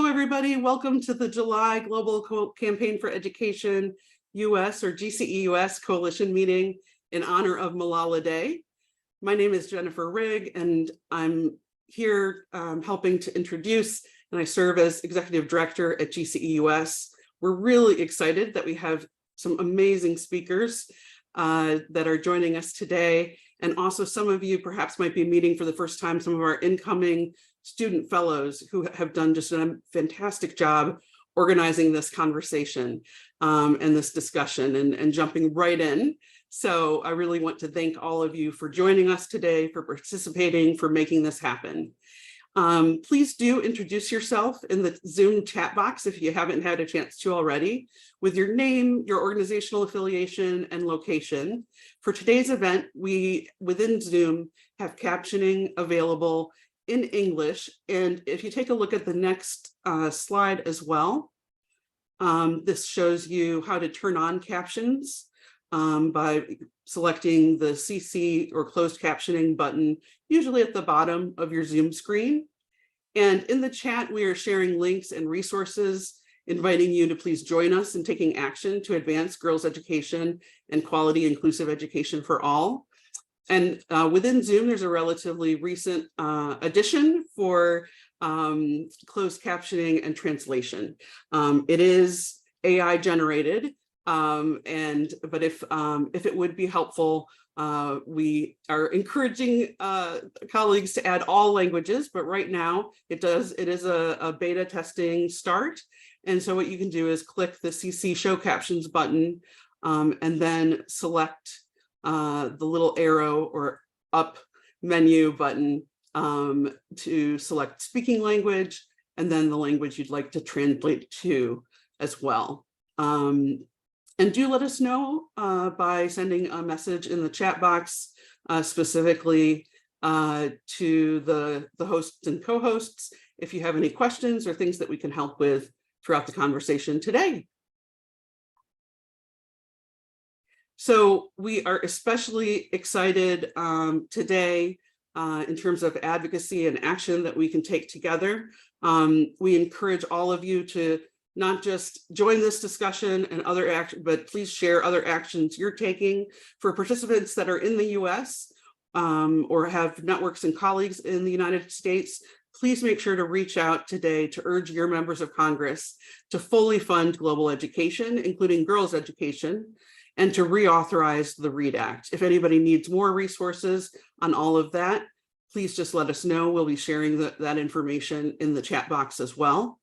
everybody. Welcome to the July Global Campaign for Education US or GCE-US Coalition Meeting in honor of Malala Day. My name is Jennifer Rukh, and I'm here helping to introduce, and I serve as Executive Director at GCE-US. We're really excited that we have some amazing speakers that are joining us today. And also some of you perhaps might be meeting for the first time some of our incoming student fellows who have done just a fantastic job organizing this conversation and this discussion and jumping right in. So I really want to thank all of you for joining us today, for participating, for making this happen. Please do introduce yourself in the Zoom chat box if you haven't had a chance to already, with your name, your organizational affiliation, and location. For today's event, we, within Zoom, have captioning available in English. And if you take a look at the next slide as well, this shows you how to turn on captions by selecting the CC or closed captioning button, usually at the bottom of your Zoom screen. And in the chat, we are sharing links and resources, inviting you to please join us in taking action to advance girls' education and quality inclusive education for all. And within Zoom, there's a relatively recent addition for closed captioning and translation. It is AI generated, but if it would be helpful, we are encouraging colleagues to add all languages, but right now it is a beta testing start. And so what you can do is click the CC Show Captions button and then select the little arrow or up menu button to select speaking language, and then the language you'd like to translate to as well. And do let us know by sending a message in the chat box, specifically to the hosts and co-hosts, if you have any questions or things that we can help with throughout the conversation today. So we are especially excited today in terms of advocacy and action that we can take together. We encourage all of you to not just join this discussion and other action, but please share other actions you're taking. For participants that are in the US or have networks and colleagues in the United States, please make sure to reach out today to urge your members of Congress to fully fund global education, including girls' education, and to reauthorize the READ Act. If anybody needs more resources on all of that, please just let us know. We'll be sharing that information in the chat box as well.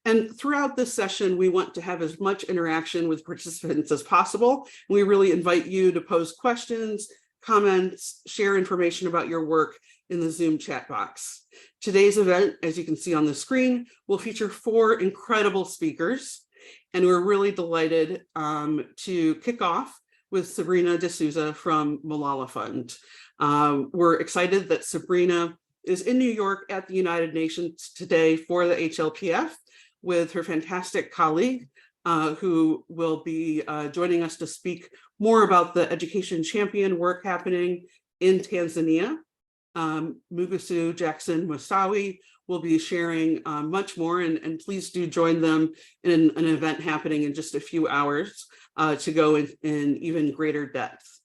And throughout this session, we want to have as much interaction with participants as possible. We really invite you to pose questions, comments, share information about your work in the Zoom chat box. Today's event, as you can see on the screen, will feature 4 incredible speakers. And we're really delighted to kick off with Sabrina de Souza from Malala Fund. We're excited that Sabrina is in New York at the United Nations today for the HLPF with her fantastic colleague who will be joining us to speak more about the education champion work happening in Tanzania. Mgusuhi Jackson Maswi will be sharing much more, and please do join them in an event happening in just a few hours to go in even greater depth.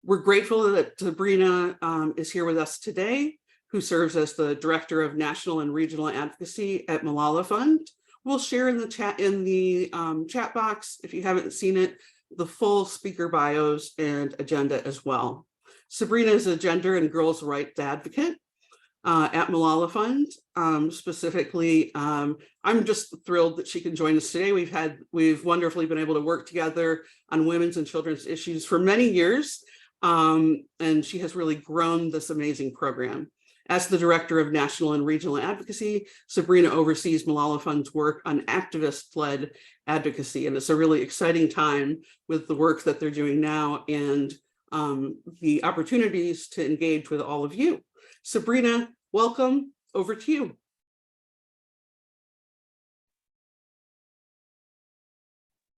We're grateful that Sabrina is here with us today, who serves as the Director of National and Regional Advocacy at Malala Fund. We'll share in the chat box, if you haven't seen it, the full speaker bios and agenda as well. Sabrina is a gender and girls' rights advocate at Malala Fund. Specifically, I'm just thrilled that she can join us today. We've wonderfully been able to work together on women's and children's issues for many years, and she has really grown this amazing program. As the Director of National and Regional Advocacy, Sabrina oversees Malala Fund's work on activist-led advocacy, and it's a really exciting time with the work that they're doing now and the opportunities to engage with all of you. Sabrina, welcome. Over to you.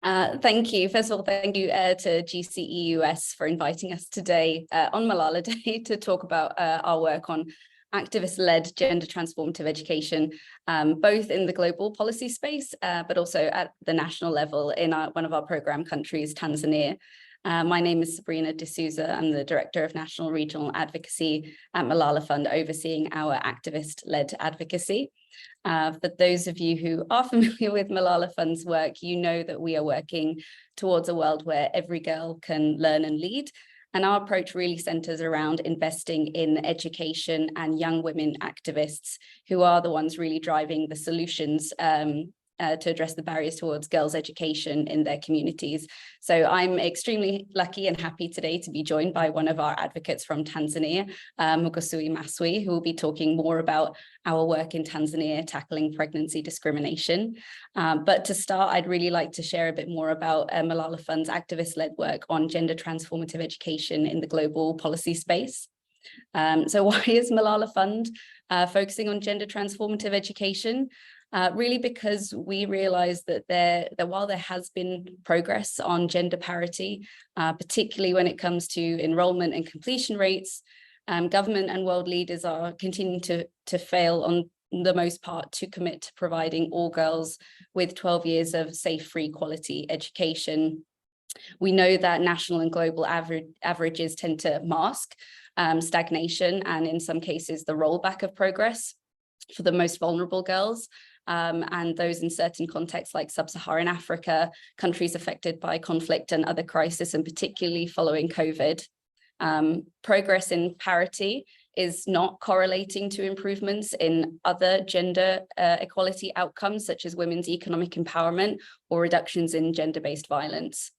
Thank you. First of all, thank you to GCE-US for inviting us today on Malala Day to talk about our work on activist-led gender transformative education, both in the global policy space, but also at the national level in one of our program countries, Tanzania. My name is Sabrina de Souza. I'm the Director of National Regional Advocacy at Malala Fund, overseeing our activist-led advocacy. For those of you who are familiar with Malala Fund's work, you know that we are working towards a world where every girl can learn and lead. And our approach really centers around investing in education and young women activists who are the ones really driving the solutions to address the barriers towards girls' education in their communities. So I'm extremely lucky and happy today to be joined by one of our advocates from Tanzania, Mgusuhi Maswi, who will be talking more about our work in Tanzania tackling pregnancy discrimination. But to start, I'd really like to share a bit more about Malala Fund's activist-led work on gender transformative education in the global policy space. So why is Malala Fund focusing on gender transformative education? Really because we realize that while there has been progress on gender parity, particularly when it comes to enrollment and completion rates, government and world leaders are continuing to fail on the most part to commit to providing all girls with 12 years of safe, free, quality education. We know that national and global averages tend to mask stagnation and in some cases the rollback of progress for the most vulnerable girls. And those in certain contexts like sub-Saharan Africa, countries affected by conflict and other crises, and particularly following COVID. Progress in parity is not correlating to improvements in other gender equality outcomes, such as women's economic empowerment or reductions in gender-based violence.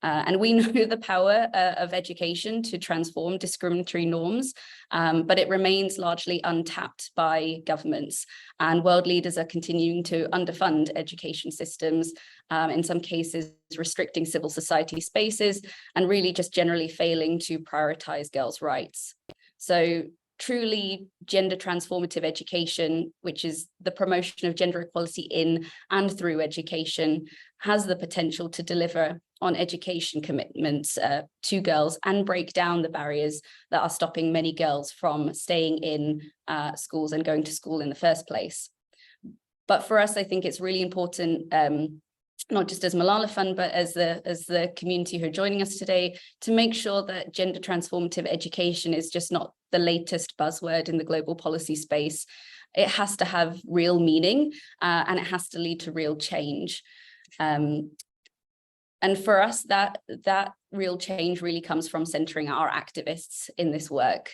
And we know the power of education to transform discriminatory norms, but it remains largely untapped by governments. And world leaders are continuing to underfund education systems, in some cases restricting civil society spaces, and really just generally failing to prioritize girls' rights. So truly gender transformative education, which is the promotion of gender equality in and through education, has the potential to deliver on education commitments to girls and break down the barriers that are stopping many girls from staying in schools and going to school in the first place. But for us, I think it's really important, not just as Malala Fund, but as the community who are joining us today, to make sure that gender transformative education is just not the latest buzzword in the global policy space. It has to have real meaning and it has to lead to real change. And for us, that real change really comes from centering our activists in this work.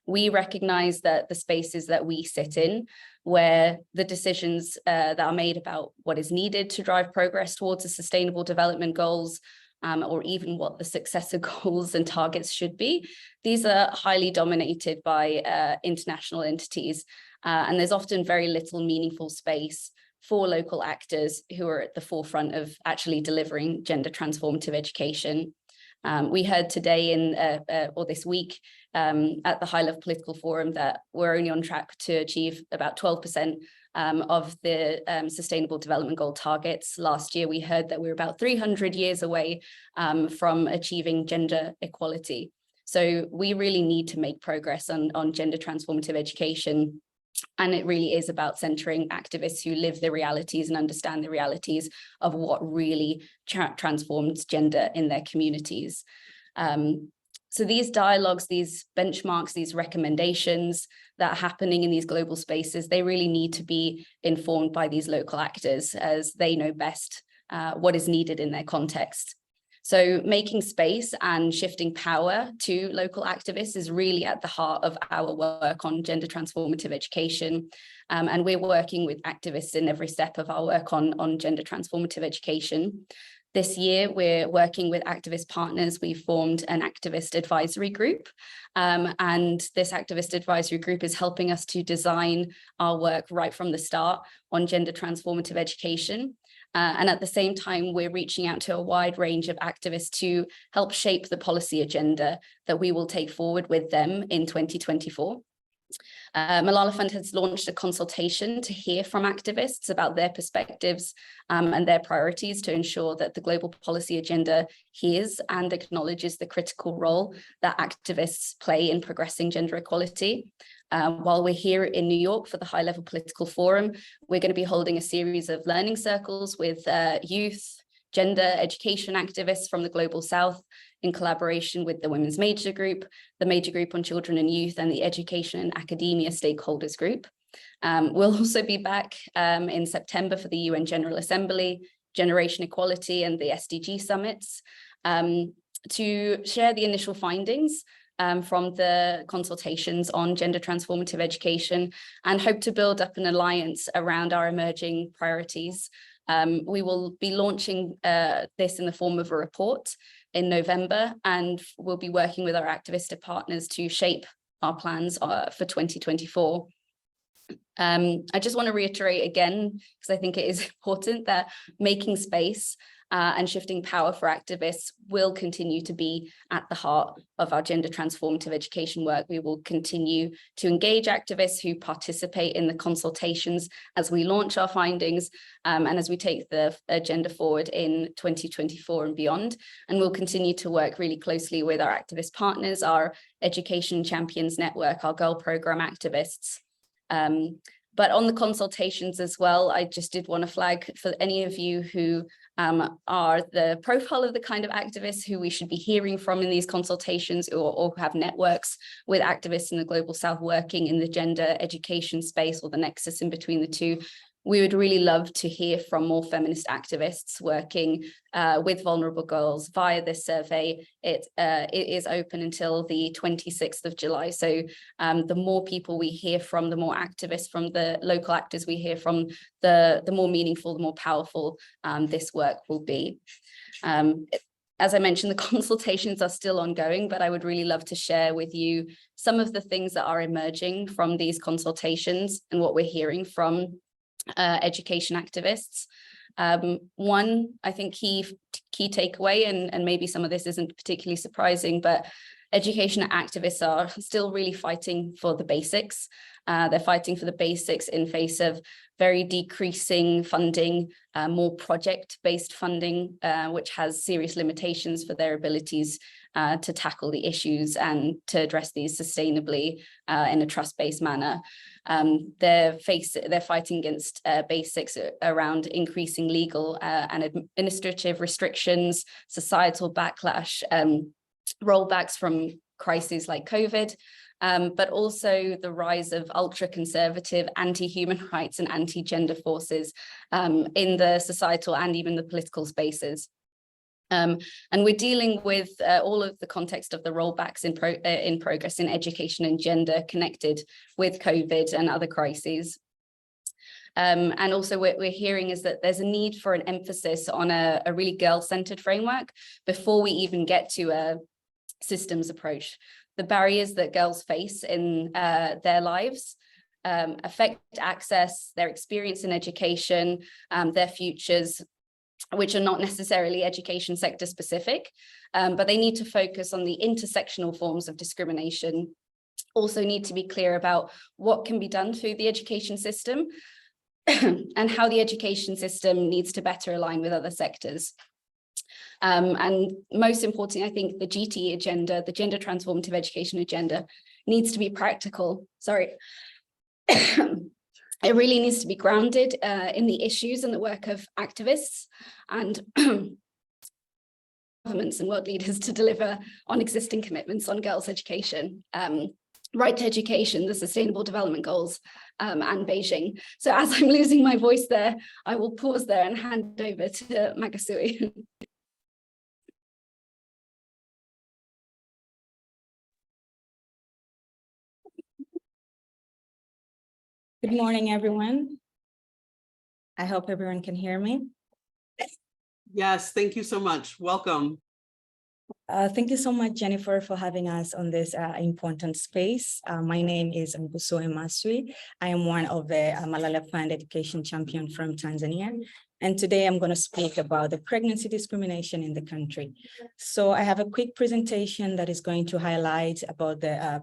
We recognize that the spaces that we sit in, where the decisions that are made about what is needed to drive progress towards the sustainable development goals, or even what the successor goals and targets should be, these are highly dominated by international entities. And there's often very little meaningful space for local actors who are at the forefront of actually delivering gender transformative education. We heard today or this week at the High Level Political Forum that we're only on track to achieve about 12% of the Sustainable Development Goal targets. Last year, we heard that we're about 300 years away from achieving gender equality. So we really need to make progress on gender transformative education. And it really is about centering activists who live the realities and understand the realities of what really transforms gender in their communities. So these dialogues, these benchmarks, these recommendations that are happening in these global spaces, they really need to be informed by these local actors as they know best what is needed in their context. So making space and shifting power to local activists is really at the heart of our work on gender transformative education. And we're working with activists in every step of our work on gender transformative education. This year, we're working with activist partners. We've formed an activist advisory group, and this activist advisory group is helping us to design our work right from the start on gender transformative education. And at the same time, we're reaching out to a wide range of activists to help shape the policy agenda that we will take forward with them in 2024. Malala Fund has launched a consultation to hear from activists about their perspectives and their priorities to ensure that the global policy agenda hears and acknowledges the critical role that activists play in progressing gender equality. While we're here in New York for the High Level Political Forum, we're going to be holding a series of learning circles with youth, gender education activists from the Global South in collaboration with the Women's Major Group, the Major Group on Children and Youth, and the Education and Academia Stakeholders Group. We'll also be back in September for the UN General Assembly, Generation Equality, and the SDG Summits to share the initial findings from the consultations on gender transformative education and hope to build up an alliance around our emerging priorities. We will be launching this in the form of a report in November, and we'll be working with our activist partners to shape our plans for 2024. I just want to reiterate again, because I think it is important, that making space and shifting power for activists will continue to be at the heart of our gender transformative education work. We will continue to engage activists who participate in the consultations as we launch our findings and as we take the agenda forward in 2024 and beyond. And we'll continue to work really closely with our activist partners, our Education Champions Network, our Girl Programme activists. But on the consultations as well, I just did want to flag for any of you who are the profile of the kind of activists who we should be hearing from in these consultations, or have networks with activists in the Global South working in the gender education space, or the nexus in between the two. We would really love to hear from more feminist activists working with vulnerable girls via this survey. It is open until the 26th of July. So the more people we hear from, the more activists from the local actors we hear from, the more meaningful, the more powerful this work will be. As I mentioned, the consultations are still ongoing, but I would really love to share with you some of the things that are emerging from these consultations and what we're hearing from education activists. One, I think key takeaway, and maybe some of this isn't particularly surprising, but education activists are still really fighting for the basics. They're fighting for the basics in face of very decreasing funding, more project-based funding, which has serious limitations for their abilities to tackle the issues and to address these sustainably in a trust-based manner. They're fighting against basics around increasing legal and administrative restrictions, societal backlash, rollbacks from crises like COVID, but also the rise of ultra-conservative, anti-human rights and anti-gender forces in the societal and even the political spaces. And we're dealing with all of the context of the rollbacks in progress in education and gender connected with COVID and other crises. And also what we're hearing is that there's a need for an emphasis on a really girl-centered framework before we even get to a systems approach. The barriers that girls face in their lives affect access, their experience in education, their futures, which are not necessarily education sector specific, but they need to focus on the intersectional forms of discrimination. Also need to be clear about what can be done through the education system and how the education system needs to better align with other sectors. And most importantly, I think the GTE agenda, the gender transformative education agenda, needs to be practical. Sorry. It really needs to be grounded in the issues and the work of activists and governments and world leaders to deliver on existing commitments on girls' education, right to education, the Sustainable Development Goals, and Beijing. So as I'm losing my voice there, I will pause there and hand over to Mgusuhi. Good morning, everyone. I hope everyone can hear me. Yes, thank you so much. Welcome. Thank you so much, Jennifer, for having us on this important space. My name is Maswi. I am one of the Malala Fund Education Champion from Tanzania. And today I'm going to speak about the pregnancy discrimination in the country. So I have a quick presentation that is going to highlight about the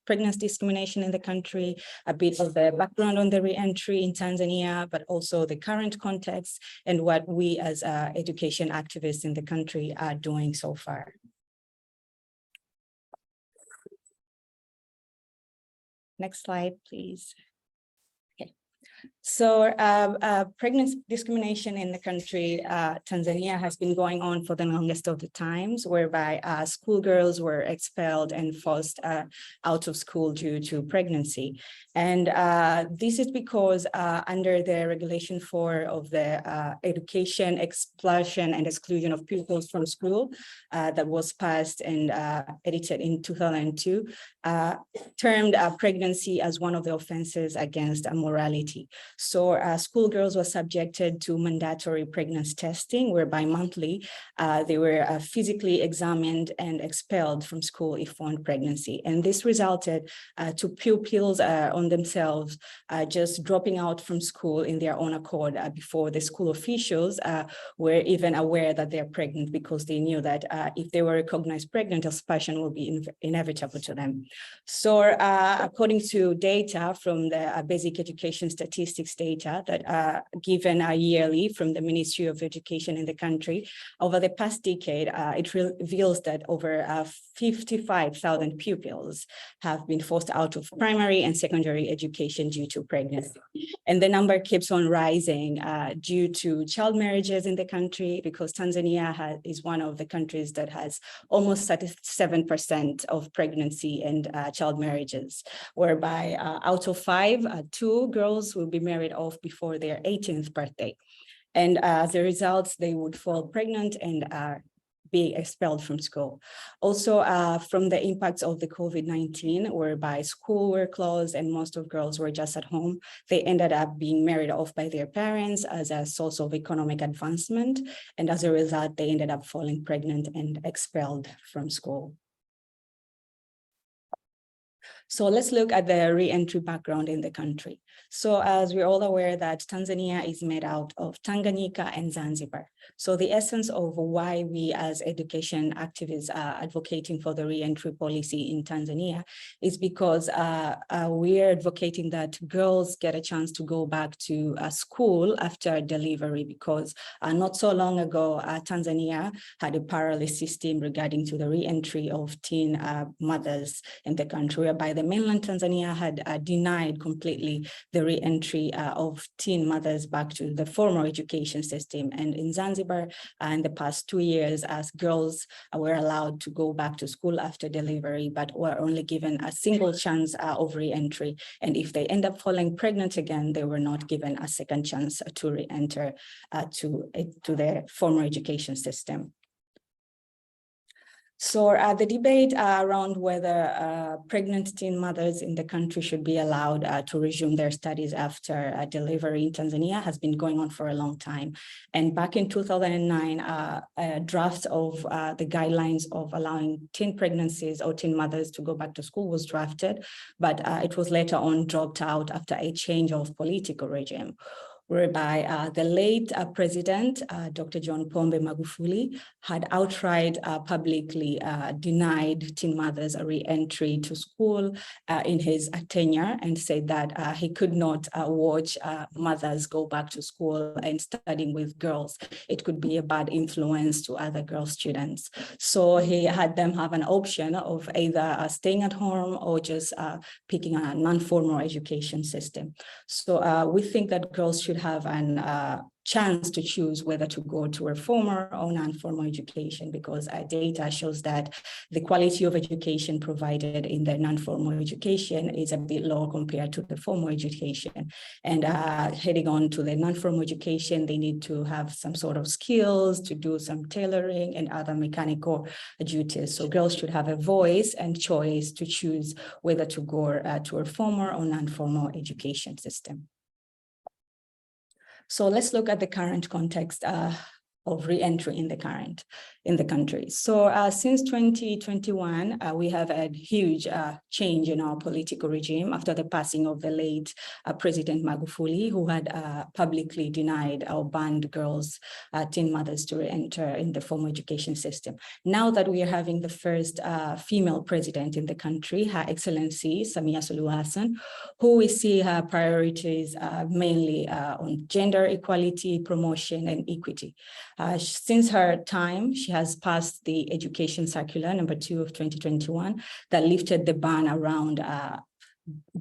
pregnancy discrimination in the country, a bit of the background on the re-entry in Tanzania, but also the current context and what we as education activists in the country are doing so far. Next slide, please. Okay. So pregnancy discrimination in the country, Tanzania has been going on for the longest of the times, whereby schoolgirls were expelled and forced out of school due to pregnancy. And this is because under the Regulation 4 of the Education, Expulsion and Exclusion of Pupils from School that was passed and edited in 2002, termed pregnancy as one of the offenses against morality. So schoolgirls were subjected to mandatory pregnancy testing, whereby monthly they were physically examined and expelled from school if found pregnancy. And this resulted to pupils on themselves just dropping out from school in their own accord before the school officials were even aware that they're pregnant, because they knew that if they were recognized pregnant, expulsion will be inevitable to them. So according to data from the basic education statistics data that are given yearly from the Ministry of Education in the country, over the past decade, it reveals that over 55,000 pupils have been forced out of primary and secondary education due to pregnancy. And the number keeps on rising due to child marriages in the country, because Tanzania is one of the countries that has almost 37% of pregnancy and child marriages, whereby out of 5, 2 girls will be married off before their 18th birthday. And as a result, they would fall pregnant and be expelled from school. Also, from the impacts of the COVID-19, whereby school were closed and most of girls were just at home, they ended up being married off by their parents as a source of economic advancement. And as a result, they ended up falling pregnant and expelled from school. So let's look at the re-entry background in the country. So as we're all aware that Tanzania is made out of Tanganyika and Zanzibar. So the essence of why we as education activists are advocating for the re-entry policy in Tanzania is because we're advocating that girls get a chance to go back to school after delivery, because not so long ago, Tanzania had a parallel system regarding to the re-entry of teen mothers in the country, whereby the mainland Tanzania had denied completely the re-entry of teen mothers back to the formal education system. And in Zanzibar, in the past 2 years, as girls were allowed to go back to school after delivery, but were only given a single chance of re-entry. And if they end up falling pregnant again, they were not given a second chance to re-enter to the formal education system. So the debate around whether pregnant teen mothers in the country should be allowed to resume their studies after delivery in Tanzania has been going on for a long time. And back in 2009, a draft of the guidelines of allowing teen pregnancies or teen mothers to go back to school was drafted, but it was later on dropped out after a change of political regime, whereby the late president, Dr. John Pombe Magufuli, had outright publicly denied teen mothers a re-entry to school in his tenure, and said that he could not watch mothers go back to school and studying with girls. It could be a bad influence to other girl students. So he had them have an option of either staying at home or just picking a non-formal education system. So we think that girls should have an chance to choose whether to go to a formal or non-formal education, because data shows that the quality of education provided in the non-formal education is a bit low compared to the formal education. And heading on to the non-formal education, they need to have some sort of skills to do some tailoring and other mechanical duties. So girls should have a voice and choice to choose whether to go to a formal or non-formal education system. So let's look at the current context. of re-entry in the country. So since 2021, we have had huge change in our political regime after the passing of the late President Mgusuhi, who had publicly denied or banned girls, teen mothers to re-enter in the formal education system. Now that we are having the first female president in the country, Her Excellency Samia Suluhu Hassan, who we see her priorities mainly on gender equality, promotion, and equity. Since her time, she has passed the Education Circular number 2 of 2021 that lifted the ban around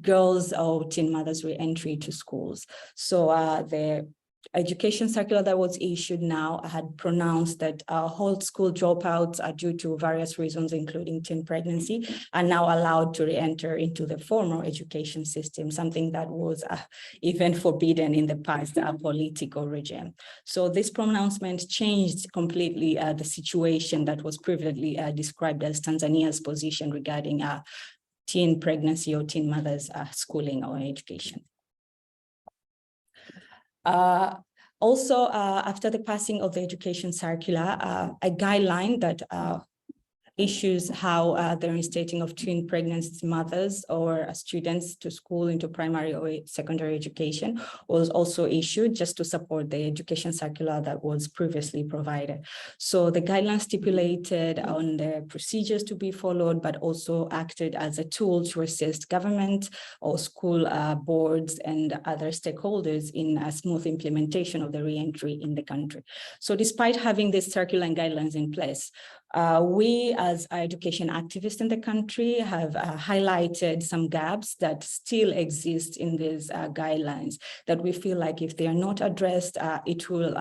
girls or teen mothers re-entry to schools. So the Education Circular that was issued now had pronounced that whole school dropouts are due to various reasons, including teen pregnancy, are now allowed to re-enter into the formal education system, something that was even forbidden in the past political regime. So this pronouncement changed completely the situation that was previously described as Tanzania's position regarding teen pregnancy or teen mothers schooling or education. Also, after the passing of the Education Circular, a guideline that issues how the reinstating of teen pregnancy mothers or students to school into primary or secondary education was also issued just to support the Education Circular that was previously provided. So the guidelines stipulated on the procedures to be followed, but also acted as a tool to assist government or school boards and other stakeholders in a smooth implementation of the re-entry in the country. So despite having this circular and guidelines in place, we as education activists in the country have highlighted some gaps that still exist in these guidelines that we feel like if they are not addressed, it will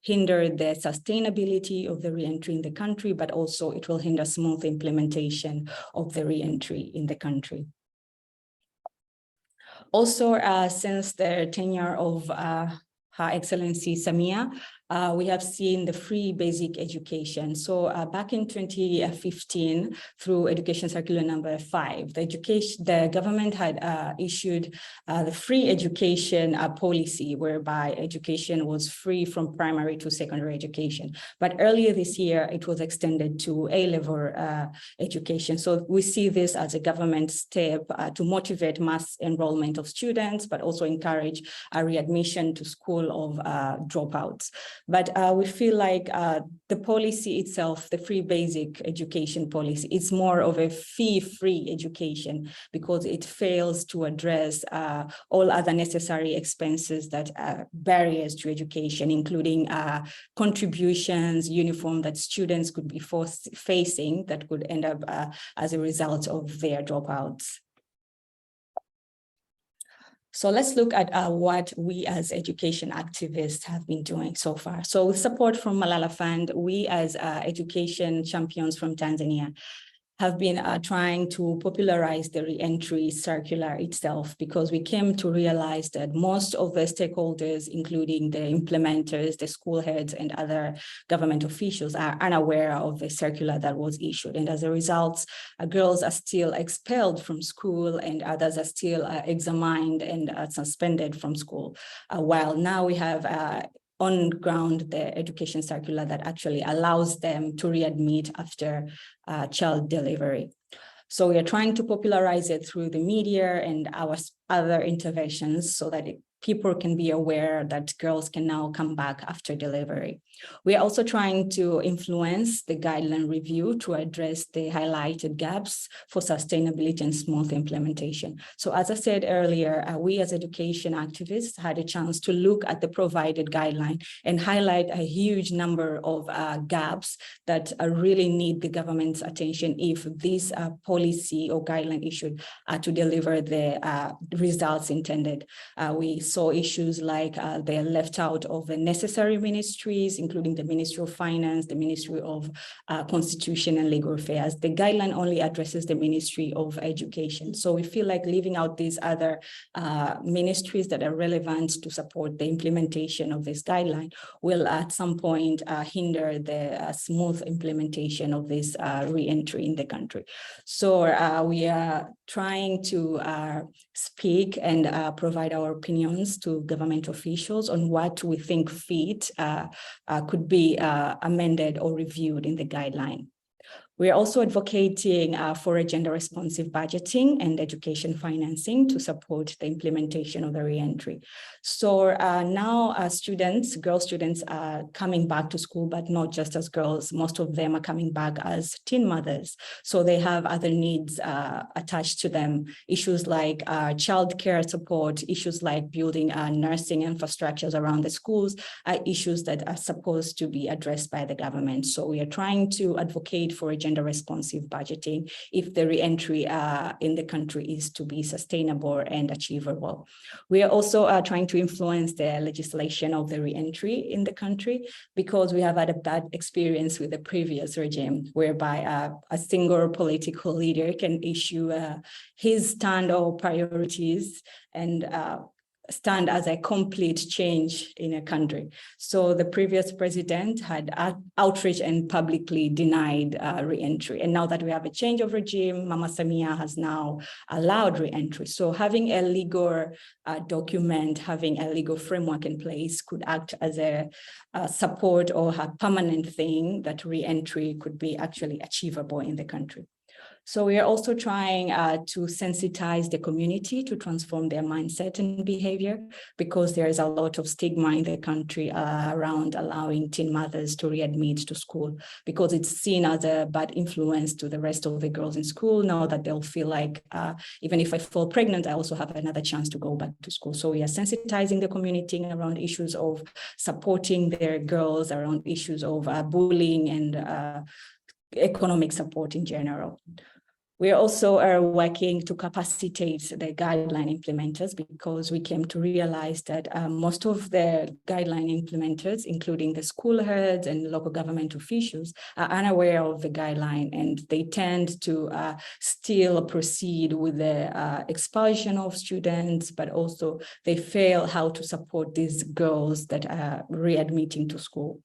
hinder the sustainability of the re-entry in the country, but also it will hinder smooth implementation of the re-entry in the country. Also, since the tenure of Her Excellency Samia, we have seen the free basic education. So back in 2015, through Education Circular number 5, the government had issued the free education policy, whereby education was free from primary to secondary education. But earlier this year, it was extended to A-level education. So we see this as a government step to motivate mass enrollment of students, but also encourage a readmission to school of dropouts. But we feel like the policy itself, the free basic education policy, it's more of a fee-free education because it fails to address all other necessary expenses that are barriers to education, including contributions, uniform that students could be facing that could end up as a result of their dropouts. So let's look at what we as education activists have been doing so far. So with support from Malala Fund, we as education champions from Tanzania have been trying to popularize the re-entry circular itself, because we came to realize that most of the stakeholders, including the implementers, the school heads, and other government officials, are unaware of the circular that was issued. And as a result, girls are still expelled from school and others are still examined and suspended from school. While now we have on ground the education circular that actually allows them to readmit after child delivery. So we are trying to popularize it through the media and our other interventions so that people can be aware that girls can now come back after delivery. We are also trying to influence the guideline review to address the highlighted gaps for sustainability and smooth implementation. So as I said earlier, we as education activists had a chance to look at the provided guideline and highlight a huge number of gaps that really need the government's attention if this policy or guideline issued to deliver the results intended. We saw issues like they are left out of the necessary ministries, including the Ministry of Finance, the Ministry of Constitution and Legal Affairs. The guideline only addresses the Ministry of Education. So we feel like leaving out these other ministries that are relevant to support the implementation of this guideline will at some point hinder the smooth implementation of this re-entry in the country. So we are trying to speak and provide our opinions to government officials on what we think fit could be amended or reviewed in the guideline. We are also advocating for a gender-responsive budgeting and education financing to support the implementation of the reentry. So now girl students are coming back to school, but not just as girls. Most of them are coming back as teen mothers. So they have other needs attached to them, issues like childcare support, issues like building nursing infrastructures around the schools, issues that are supposed to be addressed by the government. So we are trying to advocate for a gender-responsive budgeting if the reentry in the country is to be sustainable and achievable. We are also trying to influence the legislation of the reentry in the country, because we have had a bad experience with the previous regime, whereby a single political leader can issue his stand or priorities and stand as a complete change in a country. So the previous president had outreach and publicly denied re-entry. And now that we have a change of regime, Mama Samia has now allowed re-entry. So having a legal document, having a legal framework in place could act as a support or a permanent thing that re-entry could be actually achievable in the country. So we are also trying to sensitize the community to transform their mindset and behavior, because there is a lot of stigma in the country around allowing teen mothers to readmit to school, because it's seen as a bad influence to the rest of the girls in school. Now that they'll feel like, even if I fall pregnant, I also have another chance to go back to school. So we are sensitizing the community around issues of supporting their girls, around issues of bullying and economic support in general. We also are working to capacitate the guideline implementers, because we came to realize that most of the guideline implementers, including the school heads and local government officials, are unaware of the guideline, and they tend to still proceed with the expulsion of students, but also they fail how to support these girls that are readmitting to school.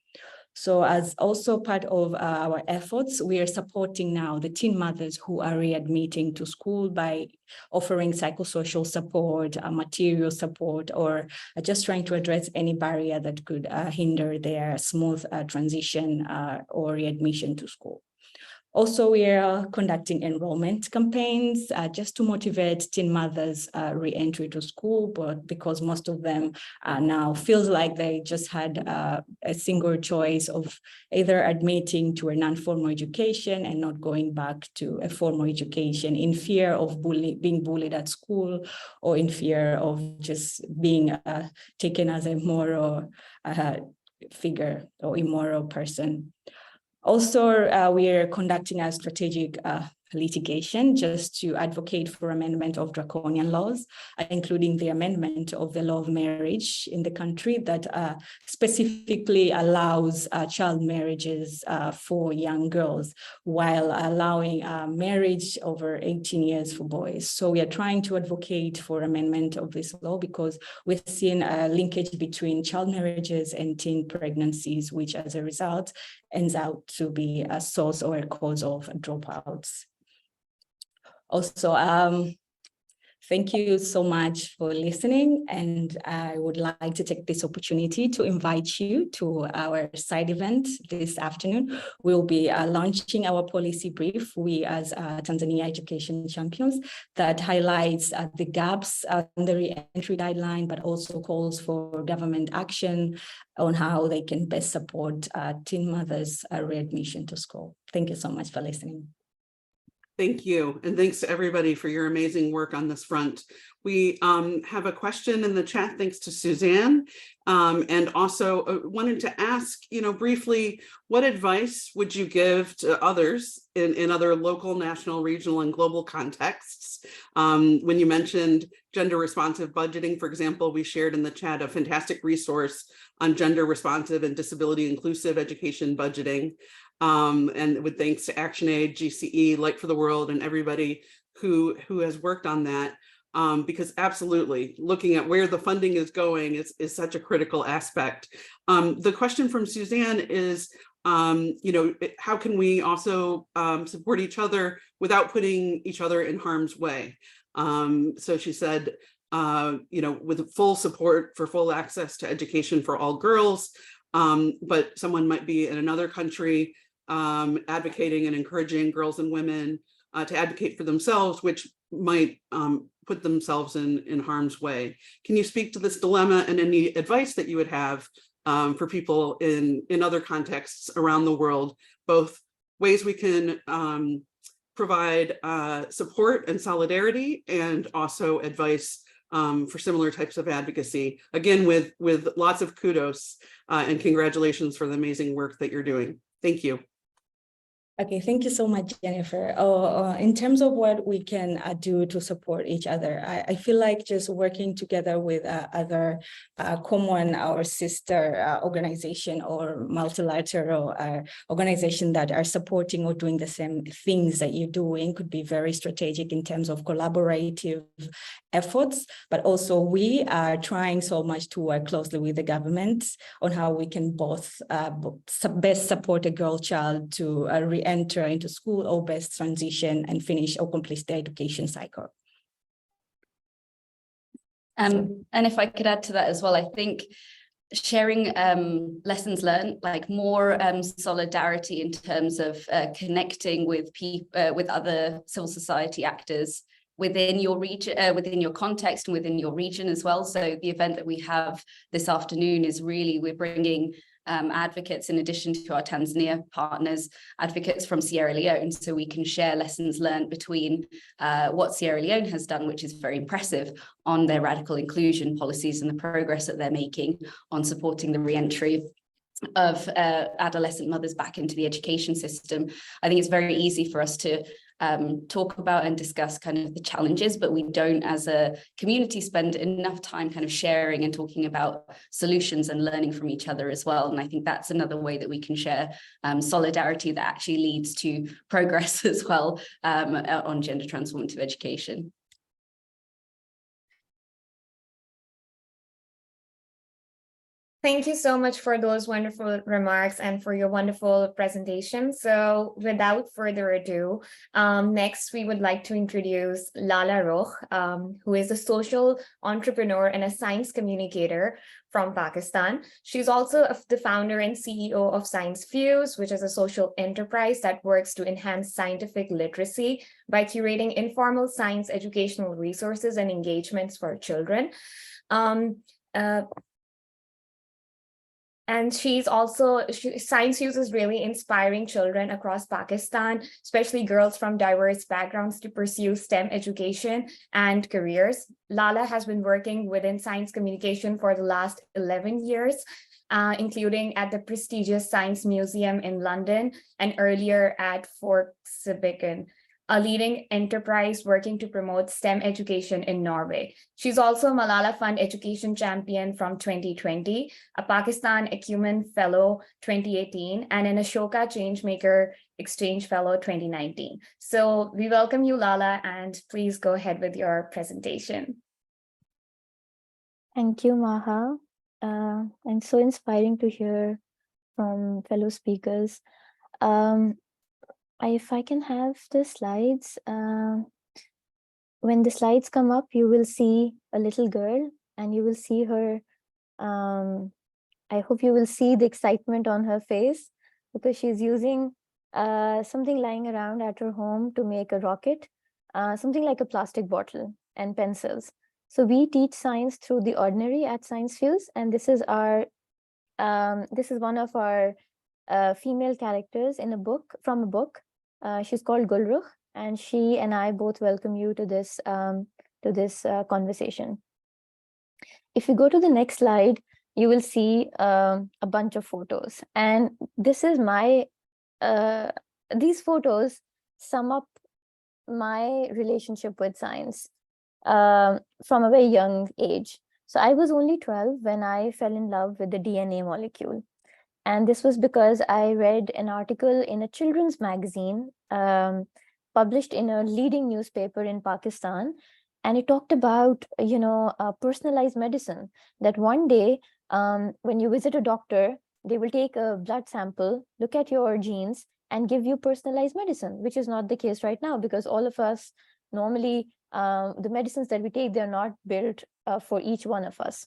So as also part of our efforts, we are supporting now the teen mothers who are readmitting to school by offering psychosocial support, material support, or just trying to address any barrier that could hinder their smooth transition or readmission to school. Also, we are conducting enrollment campaigns just to motivate teen mothers re-entry to school, but because most of them now feels like they just had a single choice of either admitting to a non-formal education and not going back to a formal education in fear of being bullied at school, or in fear of just being taken as a moral figure or immoral person. Also, we are conducting a strategic litigation just to advocate for amendment of draconian laws, including the amendment of the law of marriage in the country that specifically allows child marriages for young girls, while allowing marriage over 18 years for boys. So we are trying to advocate for amendment of this law, because we've seen a linkage between child marriages and teen pregnancies, which as a result ends out to be a source or a cause of dropouts. Also, thank you so much for listening, and I would like to take this opportunity to invite you to our side event this afternoon. We'll be launching our policy brief, we as Tanzania Education Champions, that highlights the gaps in the re-entry guideline, but also calls for government action on how they can best support teen mothers' readmission to school. Thank you so much for listening. Thank you. And thanks to everybody for your amazing work on this front. We have a question in the chat, thanks to Suzanne. And also wanted to ask, briefly, what advice would you give to others in other local, national, regional, and global contexts? When you mentioned gender responsive budgeting, for example, we shared in the chat a fantastic resource on gender responsive and disability inclusive education budgeting. And with thanks to ActionAid, GCE, Light for the World, and everybody who has worked on that, because absolutely looking at where the funding is going is such a critical aspect. The question from Suzanne is, how can we also support each other without putting each other in harm's way? So she said, with full support for full access to education for all girls, but someone might be in another country advocating and encouraging girls and women to advocate for themselves, which might put themselves in harm's way. Can you speak to this dilemma and any advice that you would have for people in other contexts around the world, both ways we can provide support and solidarity, and also advice for similar types of advocacy, again, with lots of kudos and congratulations for the amazing work that you're doing. Thank you. Okay, thank you so much, Jennifer. In terms of what we can do to support each other, I feel like just working together with other common or sister organization or multilateral organization that are supporting or doing the same things that you're doing could be very strategic in terms of collaborative efforts, but also we are trying so much to work closely with the government on how we can both best support a girl child to re-enter into school or best transition and finish or complete the education cycle. And if I could add to that as well, I think sharing lessons learned, like more solidarity in terms of connecting with people, with other civil society actors within your region, within your context and within your region as well. So the event that we have this afternoon is really, we're bringing advocates, in addition to our Tanzania partners, advocates from Sierra Leone, so we can share lessons learned between what Sierra Leone has done, which is very impressive, on their radical inclusion policies and the progress that they're making on supporting the re-entry of adolescent mothers back into the education system. I think it's very easy for us to talk about and discuss kind of the challenges, but we don't as a community spend enough time kind of sharing and talking about solutions and learning from each other as well. And I think that's another way that we can share solidarity that actually leads to progress as well on gender transformative education. Thank you so much for those wonderful remarks and for your wonderful presentation. So without further ado, next we would like to introduce Lalah Rukh, who is a social entrepreneur and a science communicator from Pakistan. She's also the founder and CEO of Science Fuse, which is a social enterprise that works to enhance scientific literacy by curating informal science educational resources and engagements for children. And she's also, Science Fuse is really inspiring children across Pakistan, especially girls from diverse backgrounds, to pursue STEM education and careers. Lalah has been working within science communication for the last 11 years, including at the prestigious Science Museum in London and earlier at Fort Sibbeken, a leading enterprise working to promote STEM education in Norway. She's also Malala Fund Education Champion from 2020, a Pakistan Acumen Fellow 2018, and an Ashoka Changemaker Exchange Fellow 2019. So we welcome you, Lalah, and please go ahead with your presentation. Thank you, Maha. And so inspiring to hear from fellow speakers. If I can have the slides, when the slides come up, you will see a little girl and you will see her, I hope you will see the excitement on her face, because she's using something lying around at her home to make a rocket, something like a plastic bottle and pencils. So we teach science through the ordinary at Science Fuse, and this is our, this is one of our female characters in a book, from a book. She's called Rukh, and she and I both welcome you to this conversation. If you go to the next slide, you will see a bunch of photos, and this is my these photos sum up my relationship with science from a very young age. So I was only 12 when I fell in love with the DNA molecule. And this was because I read an article in a children's magazine published in a leading newspaper in Pakistan. And it talked about, personalized medicine, that one day when you visit a doctor, they will take a blood sample, look at your genes, and give you personalized medicine, which is not the case right now, because all of us normally, the medicines that we take, they're not built for each one of us.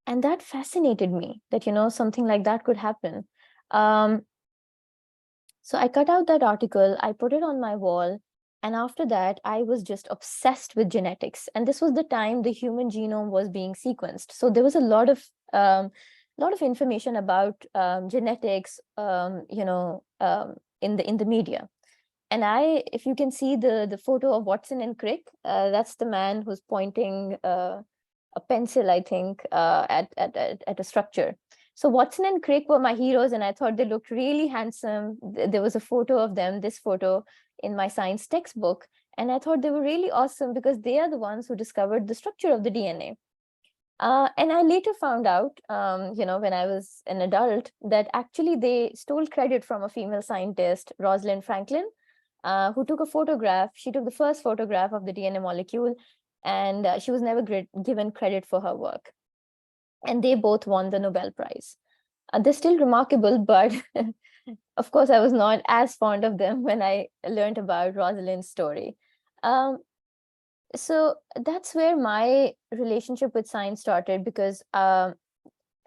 And that fascinated me, that, something like that could happen. So I cut out that article, I put it on my wall, and after that, I was just obsessed with genetics. And this was the time the human genome was being sequenced. So there was a lot of information about genetics, in the media. And if you can see the photo of Watson and Crick, that's the man who's pointing a pencil, I think, at a structure. So Watson and Crick were my heroes, and I thought they looked really handsome. There was a photo of them, this photo, in my science textbook. And I thought they were really awesome because they are the ones who discovered the structure of the DNA. And I later found out, when I was an adult, that actually they stole credit from a female scientist, Rosalind Franklin, who took a photograph. She took the first photograph of the DNA molecule, and she was never given credit for her work. And they both won the Nobel Prize. They're still remarkable, but of course, I was not as fond of them when I learned about Rosalind's story. So that's where my relationship with science started, because at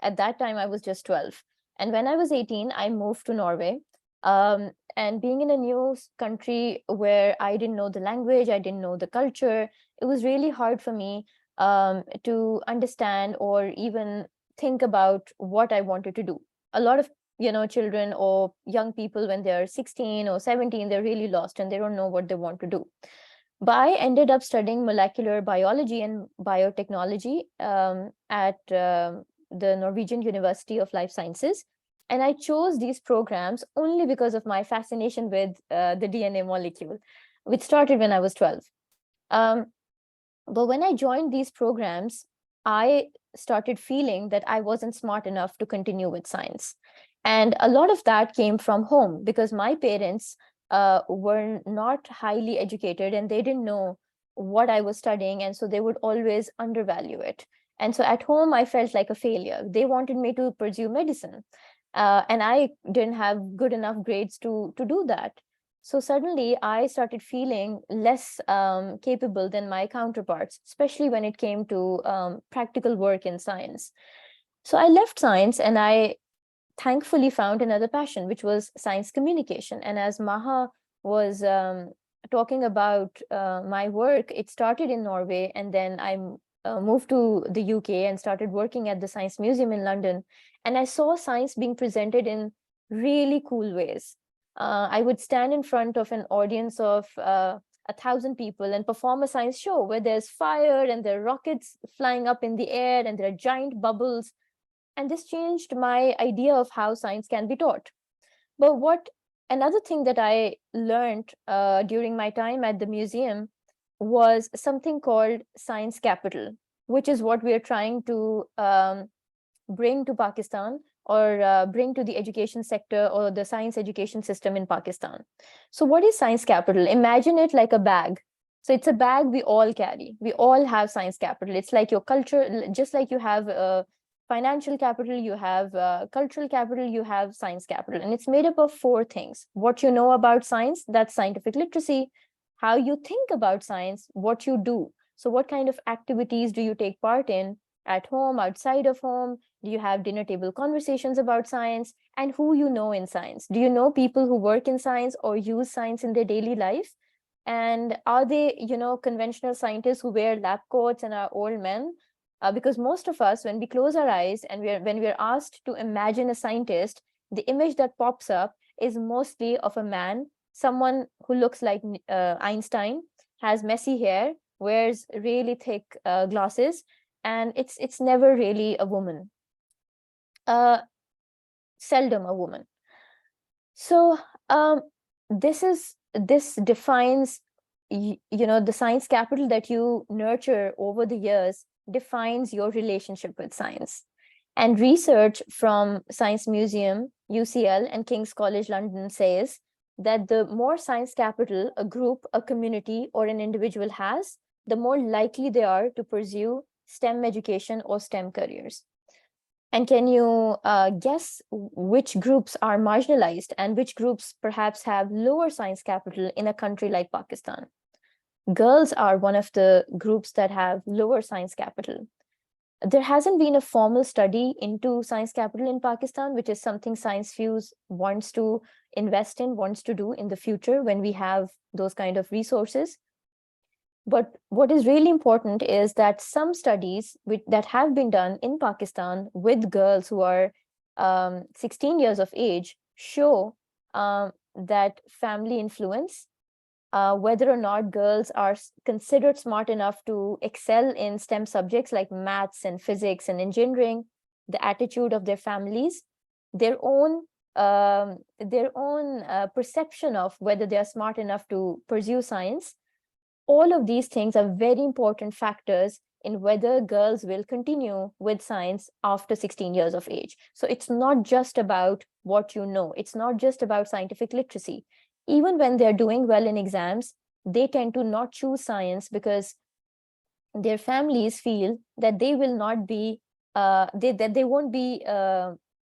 that time I was just 12. And when I was 18, I moved to Norway. And being in a new country where I didn't know the language, I didn't know the culture, it was really hard for me to understand or even think about what I wanted to do. A lot of children or young people, when they're 16 or 17, they're really lost and they don't know what they want to do. But I ended up studying molecular biology and biotechnology at the Norwegian University of Life Sciences. And I chose these programs only because of my fascination with the DNA molecule, which started when I was 12. But when I joined these programs, I started feeling that I wasn't smart enough to continue with science. And a lot of that came from home, because my parents were not highly educated and they didn't know what I was studying. And so they would always undervalue it. And so at home, I felt like a failure. They wanted me to pursue medicine. And I didn't have good enough grades to do that. So suddenly I started feeling less capable than my counterparts, especially when it came to practical work in science. So I left science and I thankfully found another passion, which was science communication. And as Maha was talking about my work, it started in Norway, and then I moved to the UK and started working at the Science Museum in London. And I saw science being presented in really cool ways. I would stand in front of an audience of 1,000 people and perform a science show where there's fire and there are rockets flying up in the air and there are giant bubbles. And this changed my idea of how science can be taught. But another thing that I learned during my time at the museum was something called science capital, which is what we are trying to bring to Pakistan, or bring to the education sector or the science education system in Pakistan. So what is science capital? Imagine it like a bag. So it's a bag we all carry. We all have science capital. It's like your culture, just like you have financial capital, you have cultural capital, you have science capital. And it's made up of 4 things. What you know about science, that's scientific literacy. How you think about science, what you do. So what kind of activities do you take part in at home, outside of home? Do you have dinner table conversations about science? And who you know in science? Do you know people who work in science or use science in their daily life? And are they, conventional scientists who wear lab coats and are old men? Because most of us, when we close our eyes and when we're asked to imagine a scientist, the image that pops up is mostly of a man, someone who looks like Einstein, has messy hair, wears really thick glasses, and it's never really a woman. Seldom a woman. So this defines, the science capital that you nurture over the years defines your relationship with science. And research from Science Museum, UCL, and King's College London says that the more science capital a group, a community, or an individual has, the more likely they are to pursue STEM education or STEM careers. And can you guess which groups are marginalized and which groups perhaps have lower science capital in a country like Pakistan? Girls are one of the groups that have lower science capital. There hasn't been a formal study into science capital in Pakistan, which is something Science Fuse wants to invest in, wants to do in the future when we have those kind of resources. But what is really important is that some studies that have been done in Pakistan with girls who are 16 years of age show that family influence, whether or not girls are considered smart enough to excel in STEM subjects like maths and physics and engineering, the attitude of their families, their own perception of whether they are smart enough to pursue science. All of these things are very important factors in whether girls will continue with science after 16 years of age. So it's not just about what you know. It's not just about scientific literacy. Even when they're doing well in exams, they tend to not choose science because their families feel that they will not be, that they won't be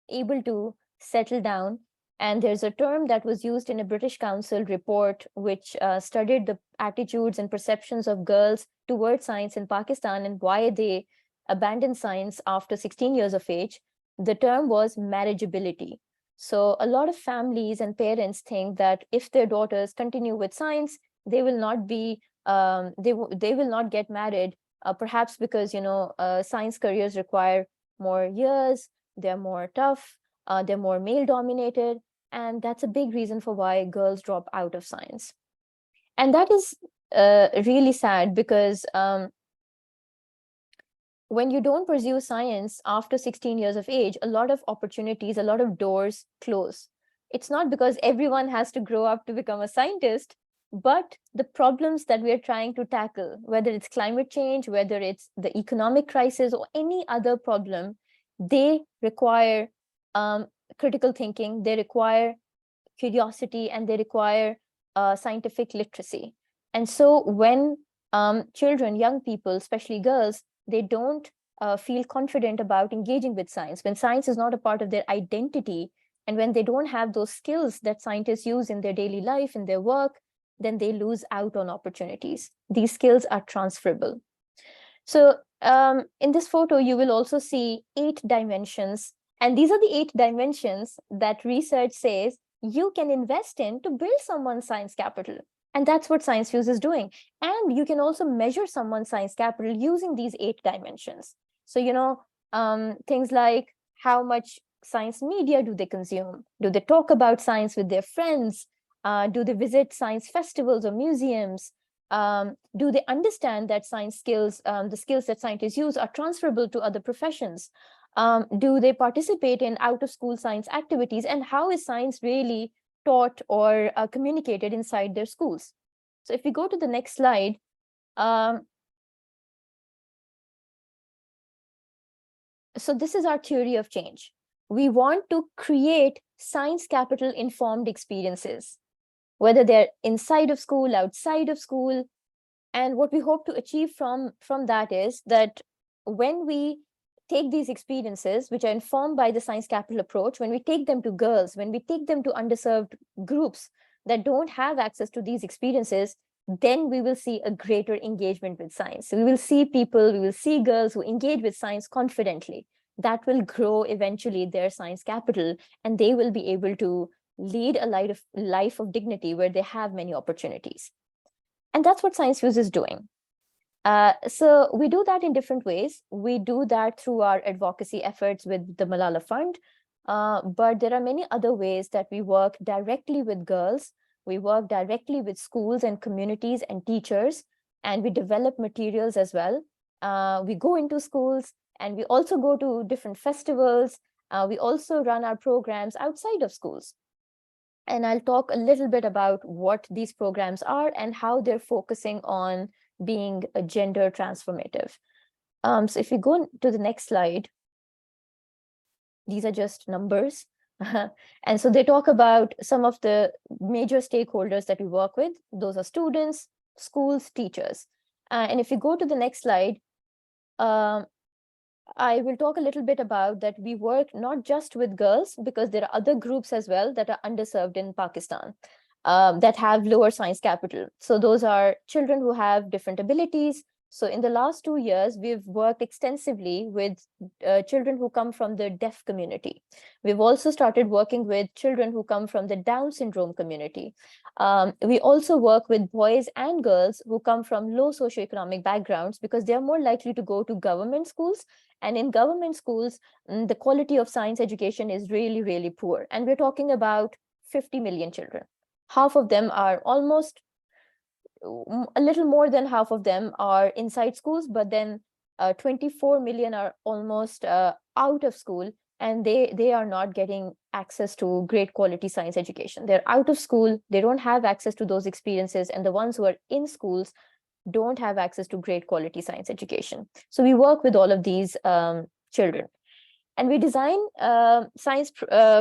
able to settle down. And there's a term that was used in a British Council report, which studied the attitudes and perceptions of girls towards science in Pakistan and why they abandoned science after 16 years of age. The term was marriageability. So a lot of families and parents think that if their daughters continue with science, they will not be, they will not get married, perhaps because, science careers require more years, they're more tough, they're more male dominated. And that's a big reason for why girls drop out of science. And that is really sad because when you don't pursue science after 16 years of age, a lot of opportunities, a lot of doors close. It's not because everyone has to grow up to become a scientist, but the problems that we are trying to tackle, whether it's climate change, whether it's the economic crisis or any other problem, they require critical thinking, they require curiosity, and they require scientific literacy. And so when children, young people, especially girls, they don't feel confident about engaging with science, when science is not a part of their identity, and when they don't have those skills that scientists use in their daily life, in their work, then they lose out on opportunities. These skills are transferable. So in this photo, you will also see 8 dimensions. And these are the 8 dimensions that research says you can invest in to build someone's science capital. And that's what Science Fuse is doing. And you can also measure someone's science capital using these 8 dimensions. So, things like how much science media do they consume? Do they talk about science with their friends? Do they visit science festivals or museums? Do they understand that science skills, the skills that scientists use are transferable to other professions? Do they participate in out-of-school science activities? And how is science really taught or communicated inside their schools? So if we go to the next slide, so this is our theory of change. We want to create science capital informed experiences, whether they're inside of school, outside of school. And what we hope to achieve from that is that when we take these experiences, which are informed by the science capital approach, when we take them to girls, when we take them to underserved groups that don't have access to these experiences, then we will see a greater engagement with science. So we will see people, we will see girls who engage with science confidently. That will grow eventually their science capital, and they will be able to lead a life of dignity where they have many opportunities. And that's what Science Fuse is doing. So we do that in different ways. We do that through our advocacy efforts with the Malala Fund, but there are many other ways that we work directly with girls. We work directly with schools and communities and teachers, and we develop materials as well. We go into schools, and we also go to different festivals. We also run our programs outside of schools. And I'll talk a little bit about what these programs are and how they're focusing on being a gender transformative. So if we go to the next slide, these are just numbers. And so they talk about some of the major stakeholders that we work with. Those are students, schools, teachers. And if you go to the next slide, I will talk a little bit about that we work not just with girls, because there are other groups as well that are underserved in Pakistan that have lower science capital. So those are children who have different abilities, So in the last 2 years, we've worked extensively with children who come from the deaf community. We've also started working with children who come from the Down syndrome community. We also work with boys and girls who come from low socioeconomic backgrounds because they are more likely to go to government schools. And in government schools, the quality of science education is really, really poor. And we're talking about 50 million children. Half of them are almost, a little more than half of them are inside schools, but then 24 million are almost out of school, and they are not getting access to great quality science education. They're out of school, they don't have access to those experiences, and the ones who are in schools don't have access to great quality science education. So we work with all of these children, and we design science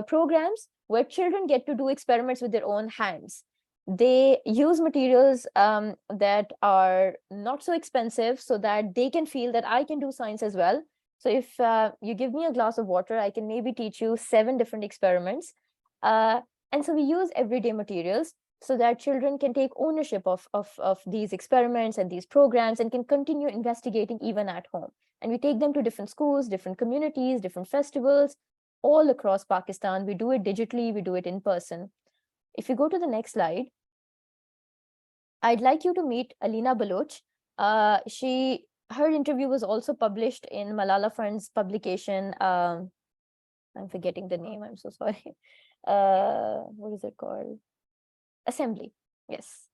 programs where children get to do experiments with their own hands. They use materials that are not so expensive so that they can feel that I can do science as well. So if you give me a glass of water, I can maybe teach you 7 different experiments. And so we use everyday materials so that children can take ownership of these experiments and these programs and can continue investigating even at home. And we take them to different schools, different communities, different festivals, all across Pakistan. We do it digitally, we do it in person. If you go to the next slide, I'd like you to meet Alina Baloch. Her interview was also published in Malala Fund's publication. I'm forgetting the name, I'm so sorry. What is it called? Assembly. Yes,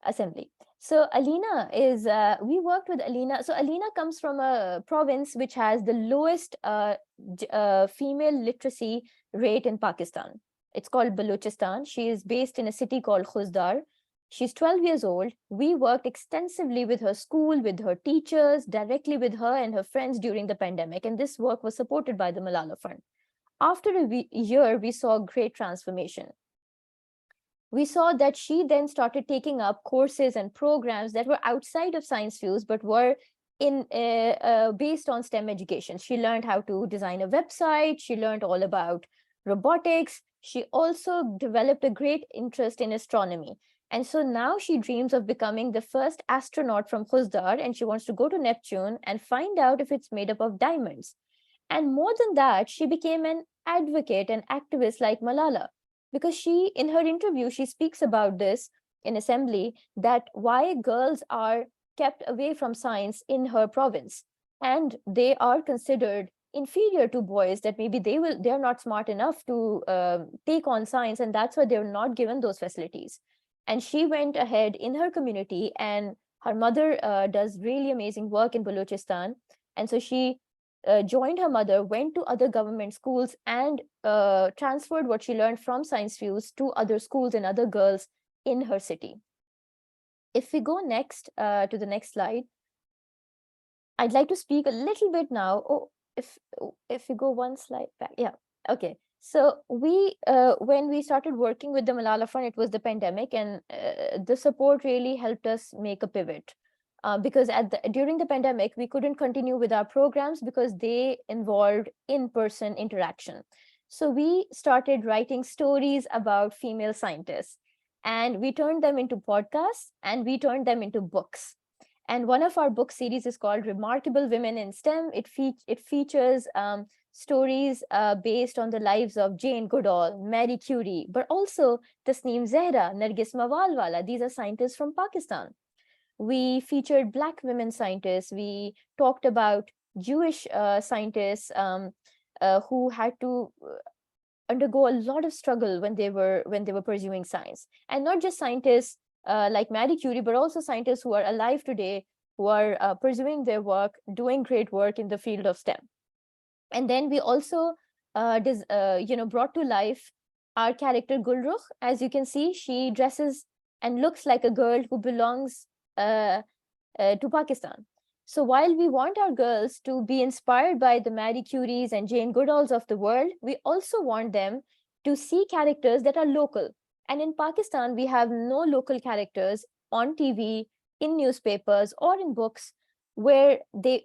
Assembly. So Alina is, we worked with Alina. So Alina comes from a province which has the lowest female literacy rate in Pakistan. It's called Balochistan. She is based in a city called Khuzdar. She's 12 years old. We worked extensively with her school, with her teachers, directly with her and her friends during the pandemic. And this work was supported by the Malala Fund. After a year, we saw great transformation. We saw that she then started taking up courses and programs that were outside of Science Fuse, but were based on STEM education. She learned how to design a website. She learned all about robotics. She also developed a great interest in astronomy. And so now she dreams of becoming the first astronaut from Khuzdar, and she wants to go to Neptune and find out if it's made up of diamonds. And more than that, she became an advocate and activist like Malala, because she, in her interview, she speaks about this in Assembly, that why girls are kept away from science in her province, and they are considered inferior to boys, that maybe they're not smart enough to take on science, and that's why they're not given those facilities. And she went ahead in her community, and her mother does really amazing work in Balochistan. And so she joined her mother, went to other government schools, and transferred what she learned from Science Fuse to other schools and other girls in her city. If we go next to the next slide, I'd like to speak a little bit now. Oh, if you go one slide back, yeah, okay. So we, when we started working with the Malala Fund, it was the pandemic, and the support really helped us make a pivot. Because during the pandemic, we couldn't continue with our programs because they involved in-person interaction. So we started writing stories about female scientists, and we turned them into podcasts, and we turned them into books. And one of our book series is called Remarkable Women in STEM. It features stories based on the lives of Jane Goodall, Marie Curie, but also Tasneem Zehra, Nargis Mawalwala. These are scientists from Pakistan. We featured Black women scientists. We talked about Jewish scientists who had to undergo a lot of struggle when they were pursuing science, and not just scientists like Marie Curie, but also scientists who are alive today, who are pursuing their work, doing great work in the field of STEM. And then we also brought to life our character Rukh. As you can see, she dresses and looks like a girl who belongs to Pakistan. So while we want our girls to be inspired by the Marie Curies and Jane Goodalls of the world, we also want them to see characters that are local. And in Pakistan, we have no local characters on TV, in newspapers, or in books where they,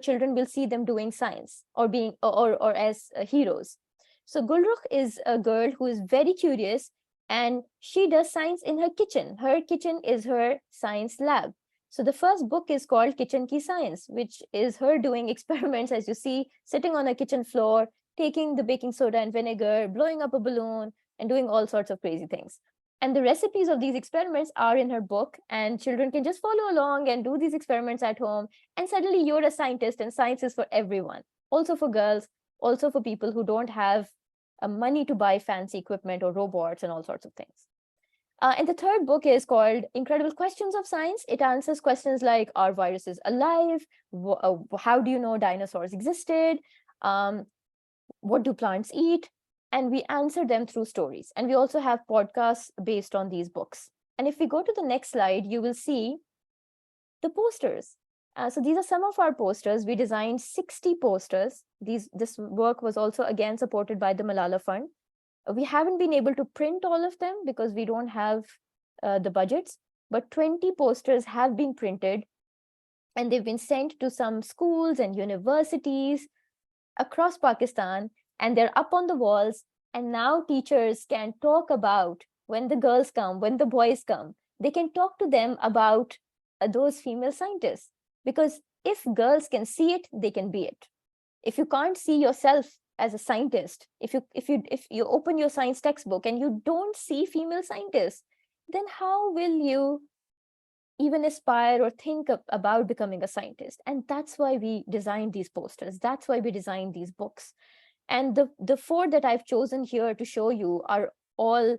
children will see them doing science or being or as heroes. So Rukh is a girl who is very curious, and she does science in her kitchen. Her kitchen is her science lab. So the first book is called Kitchen Ki Science, which is her doing experiments, as you see, sitting on a kitchen floor, taking the baking soda and vinegar, blowing up a balloon, and doing all sorts of crazy things. And the recipes of these experiments are in her book, and children can just follow along and do these experiments at home. And suddenly you're a scientist, and science is for everyone, also for girls, also for people who don't have money to buy fancy equipment or robots and all sorts of things. And the third book is called Incredible Questions of Science. It answers questions like, are viruses alive? How do you know dinosaurs existed? What do plants eat? And we answer them through stories. And we also have podcasts based on these books. And if we go to the next slide, you will see the posters. So these are some of our posters. We designed 60 posters. This work was also again supported by the Malala Fund. We haven't been able to print all of them because we don't have the budgets, but 20 posters have been printed, and they've been sent to some schools and universities across Pakistan, and they're up on the walls. And now teachers can talk about, when the girls come, when the boys come, they can talk to them about those female scientists. Because if girls can see it, they can be it. If you can't see yourself as a scientist, if you open your science textbook and you don't see female scientists, then how will you even aspire or think about becoming a scientist? And that's why we designed these posters. That's why we designed these books. And the 4 that I've chosen here to show you are all,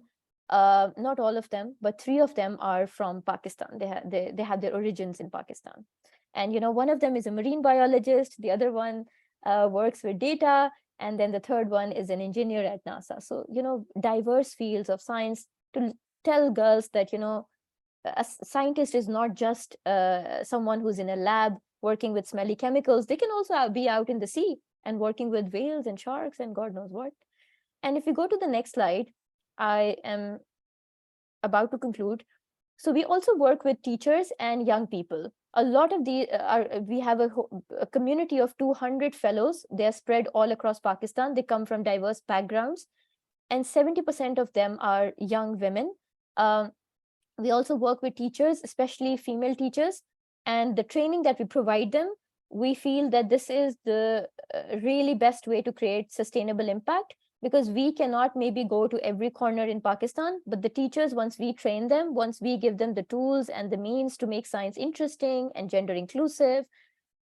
not all of them, but 3 of them are from Pakistan. They have their origins in Pakistan. And one of them is a marine biologist, the other one works with data, and then the third one is an engineer at NASA. So, diverse fields of science, to tell girls that, a scientist is not just someone who's in a lab working with smelly chemicals. They can also be out in the sea and working with whales and sharks and God knows what. And if you go to the next slide, I am about to conclude. So we also work with teachers and young people. A lot of we have a community of 200 fellows. They're spread all across Pakistan. They come from diverse backgrounds, and 70% of them are young women. We also work with teachers, especially female teachers, and the training that we provide them, we feel that this is the really best way to create sustainable impact, because we cannot maybe go to every corner in Pakistan, but the teachers, once we train them, once we give them the tools and the means to make science interesting and gender inclusive,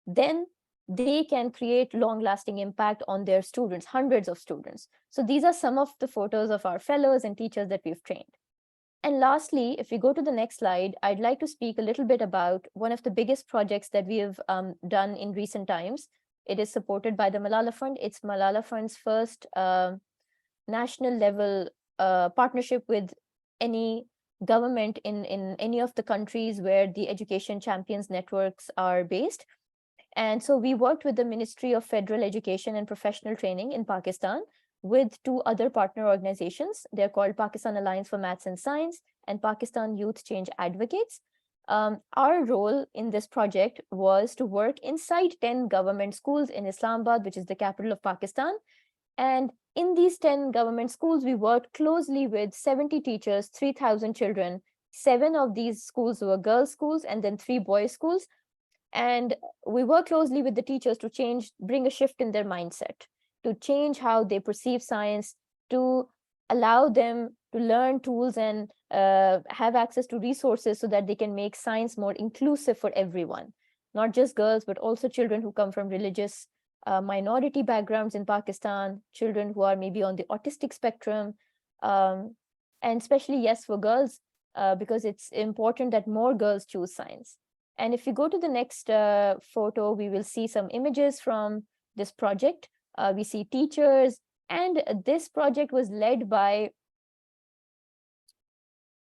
then they can create long-lasting impact on their students, hundreds of students. So these are some of the photos of our fellows and teachers that we've trained. And lastly, if we go to the next slide, I'd like to speak a little bit about one of the biggest projects that we have done in recent times. It is supported by the Malala Fund. It's Malala Fund's first national level partnership with any government in any of the countries where the education champions networks are based. And so we worked with the Ministry of Federal Education and Professional Training in Pakistan with 2 other partner organizations. They're called Pakistan Alliance for Maths and Science and Pakistan Youth Change Advocates. Our role in this project was to work inside 10 government schools in Islamabad, which is the capital of Pakistan. And in these 10 government schools, we worked closely with 70 teachers, 3,000 children. 7 of these schools were girls' schools and then 3 boys' schools. And we work closely with the teachers to bring a shift in their mindset, to change how they perceive science, to allow them to learn tools and have access to resources so that they can make science more inclusive for everyone, not just girls, but also children who come from religious minority backgrounds in Pakistan, children who are maybe on the autistic spectrum, and especially, yes, for girls, because it's important that more girls choose science. And if we go to the next photo, we will see some images from this project. We see teachers, and this project was led by,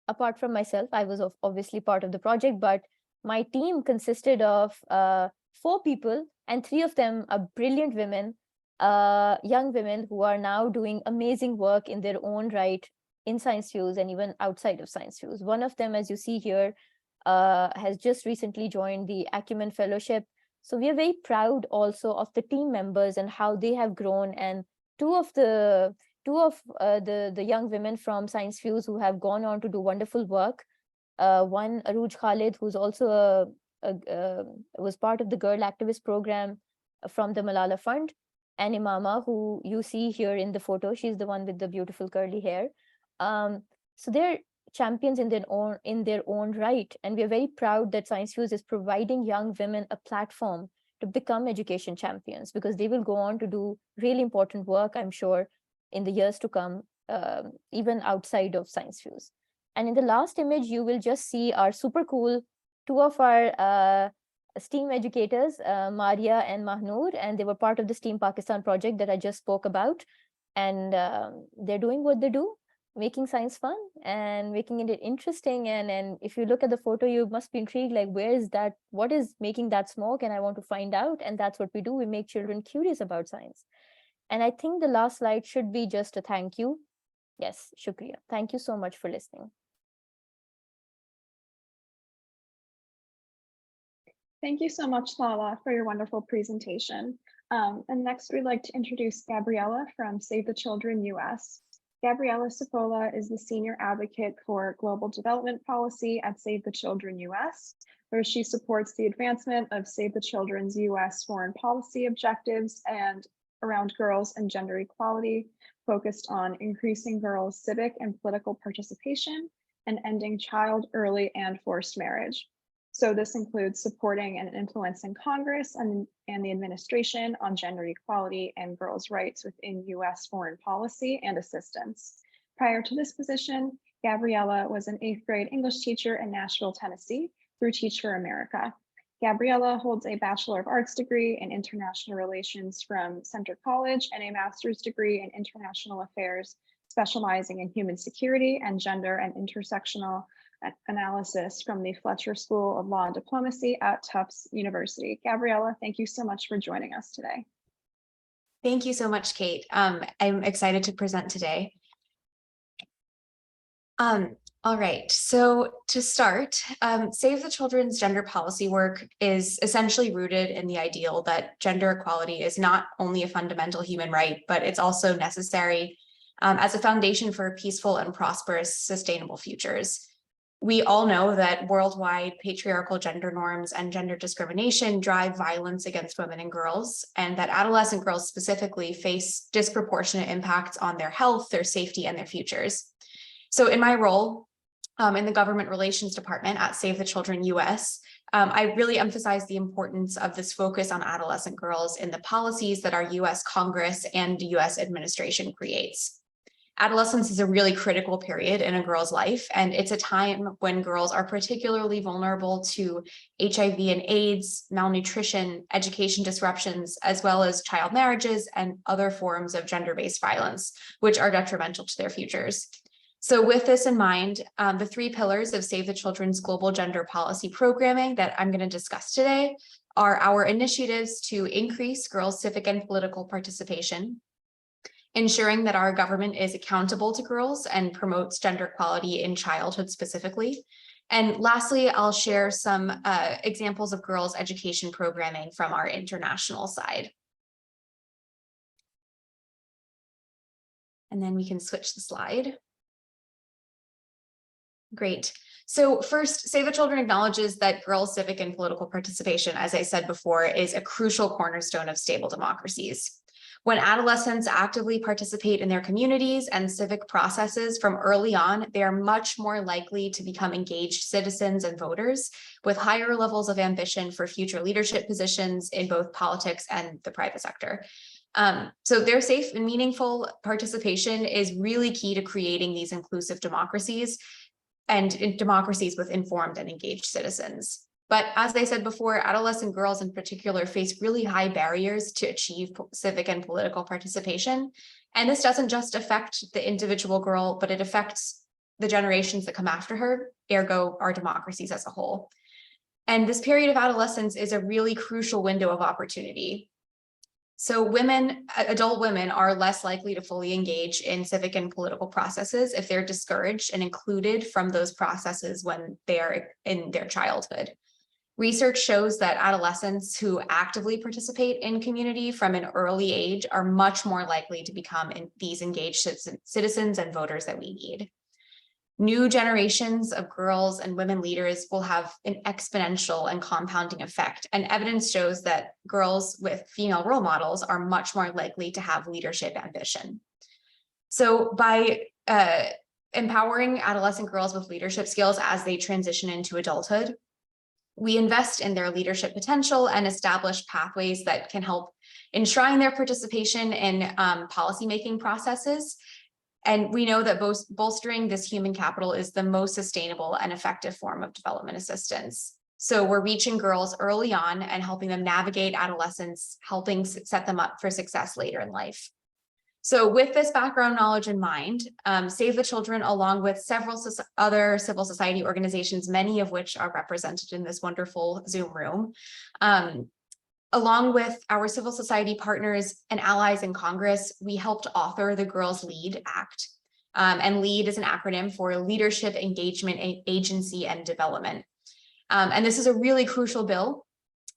apart from myself, I was obviously part of the project, but my team consisted of 4 people, and 3 of them are brilliant women, young women who are now doing amazing work in their own right in Science Fuse and even outside of Science Fuse. One of them, as you see here, has just recently joined the Acumen Fellowship. So we are very proud also of the team members and how they have grown. And two of the young women from Science Fuse who have gone on to do wonderful work. One, Rukh Khalid, who's also was part of the girl activist program from the Malala Fund, and Imama, who you see here in the photo, she's the one with the beautiful curly hair. So they're champions in their own right, and we are very proud that Science Fuse is providing young women a platform to become education champions, because they will go on to do really important work, I'm sure, in the years to come, even outside of Science Fuse. And in the last image, you will just see our super cool two of our STEAM educators, Maria and Mahnoor, and they were part of the STEAM Pakistan project that I just spoke about. And they're doing what they do, making science fun and making it interesting. And if you look at the photo, you must be intrigued, like, where is that? What is making that smoke? And I want to find out. And that's what we do. We make children curious about science. And I think the last slide should be just a thank you. Yes, Shukriya. Thank you so much for listening. Thank you so much, Lalah, for your wonderful presentation. And next, we'd like to introduce Gabriela from Save the Children US. Gabriela Cipolla is the Senior Advocate for Global Development Policy at Save the Children US, where she supports the advancement of Save the Children's US foreign policy objectives and around girls and gender equality, focused on increasing girls' civic and political participation and ending child, early, and forced marriage. So this includes supporting and influencing Congress and the administration on gender equality and girls' rights within US foreign policy and assistance. Prior to this position, Gabriela was an 8th grade English teacher in Nashville, Tennessee through Teach for America. Gabriela holds a Bachelor of Arts degree in International Relations from Centre College and a master's degree in International Affairs, specializing in human security and gender and intersectional analysis from the Fletcher School of Law and Diplomacy at Tufts University. Gabriela, thank you so much for joining us today. Thank you so much, Kate. I'm excited to present today. All right, so to start, Save the Children's gender policy work is essentially rooted in the ideal that gender equality is not only a fundamental human right, but it's also necessary as a foundation for peaceful and prosperous, sustainable futures. We all know that worldwide patriarchal gender norms and gender discrimination drive violence against women and girls, and that adolescent girls specifically face disproportionate impacts on their health, their safety, and their futures. So in my role in the Government Relations Department at Save the Children US, I really emphasize the importance of this focus on adolescent girls in the policies that our US Congress and US administration creates. Adolescence is a really critical period in a girl's life, and it's a time when girls are particularly vulnerable to HIV and AIDS, malnutrition, education disruptions, as well as child marriages and other forms of gender-based violence, which are detrimental to their futures. So with this in mind, the 3 pillars of Save the Children's global gender policy programming that I'm going to discuss today are our initiatives to increase girls' civic and political participation, ensuring that our government is accountable to girls and promotes gender equality in childhood specifically. And lastly, I'll share some examples of girls' education programming from our international side. And then we can switch the slide. Great. So first, Save the Children acknowledges that girls' civic and political participation, as I said before, is a crucial cornerstone of stable democracies. When adolescents actively participate in their communities and civic processes from early on, they are much more likely to become engaged citizens and voters with higher levels of ambition for future leadership positions in both politics and the private sector. So their safe and meaningful participation is really key to creating these inclusive democracies and democracies with informed and engaged citizens. But as I said before, adolescent girls in particular face really high barriers to achieve civic and political participation. And this doesn't just affect the individual girl, but it affects the generations that come after her, ergo our democracies as a whole. And this period of adolescence is a really crucial window of opportunity. So adult women are less likely to fully engage in civic and political processes if they're discouraged and included from those processes when they are in their childhood. Research shows that adolescents who actively participate in community from an early age are much more likely to become these engaged citizens and voters that we need. New generations of girls and women leaders will have an exponential and compounding effect. And evidence shows that girls with female role models are much more likely to have leadership ambition. So by empowering adolescent girls with leadership skills as they transition into adulthood, we invest in their leadership potential and establish pathways that can help enshrine their participation in policymaking processes. And we know that bolstering this human capital is the most sustainable and effective form of development assistance. So we're reaching girls early on and helping them navigate adolescence, helping set them up for success later in life. So with this background knowledge in mind, Save the Children, along with several other civil society organizations, many of which are represented in this wonderful Zoom room, along with our civil society partners and allies in Congress, we helped author the Girls Lead Act. And LEAD is an acronym for Leadership, Engagement, Agency, and Development. And this is a really crucial bill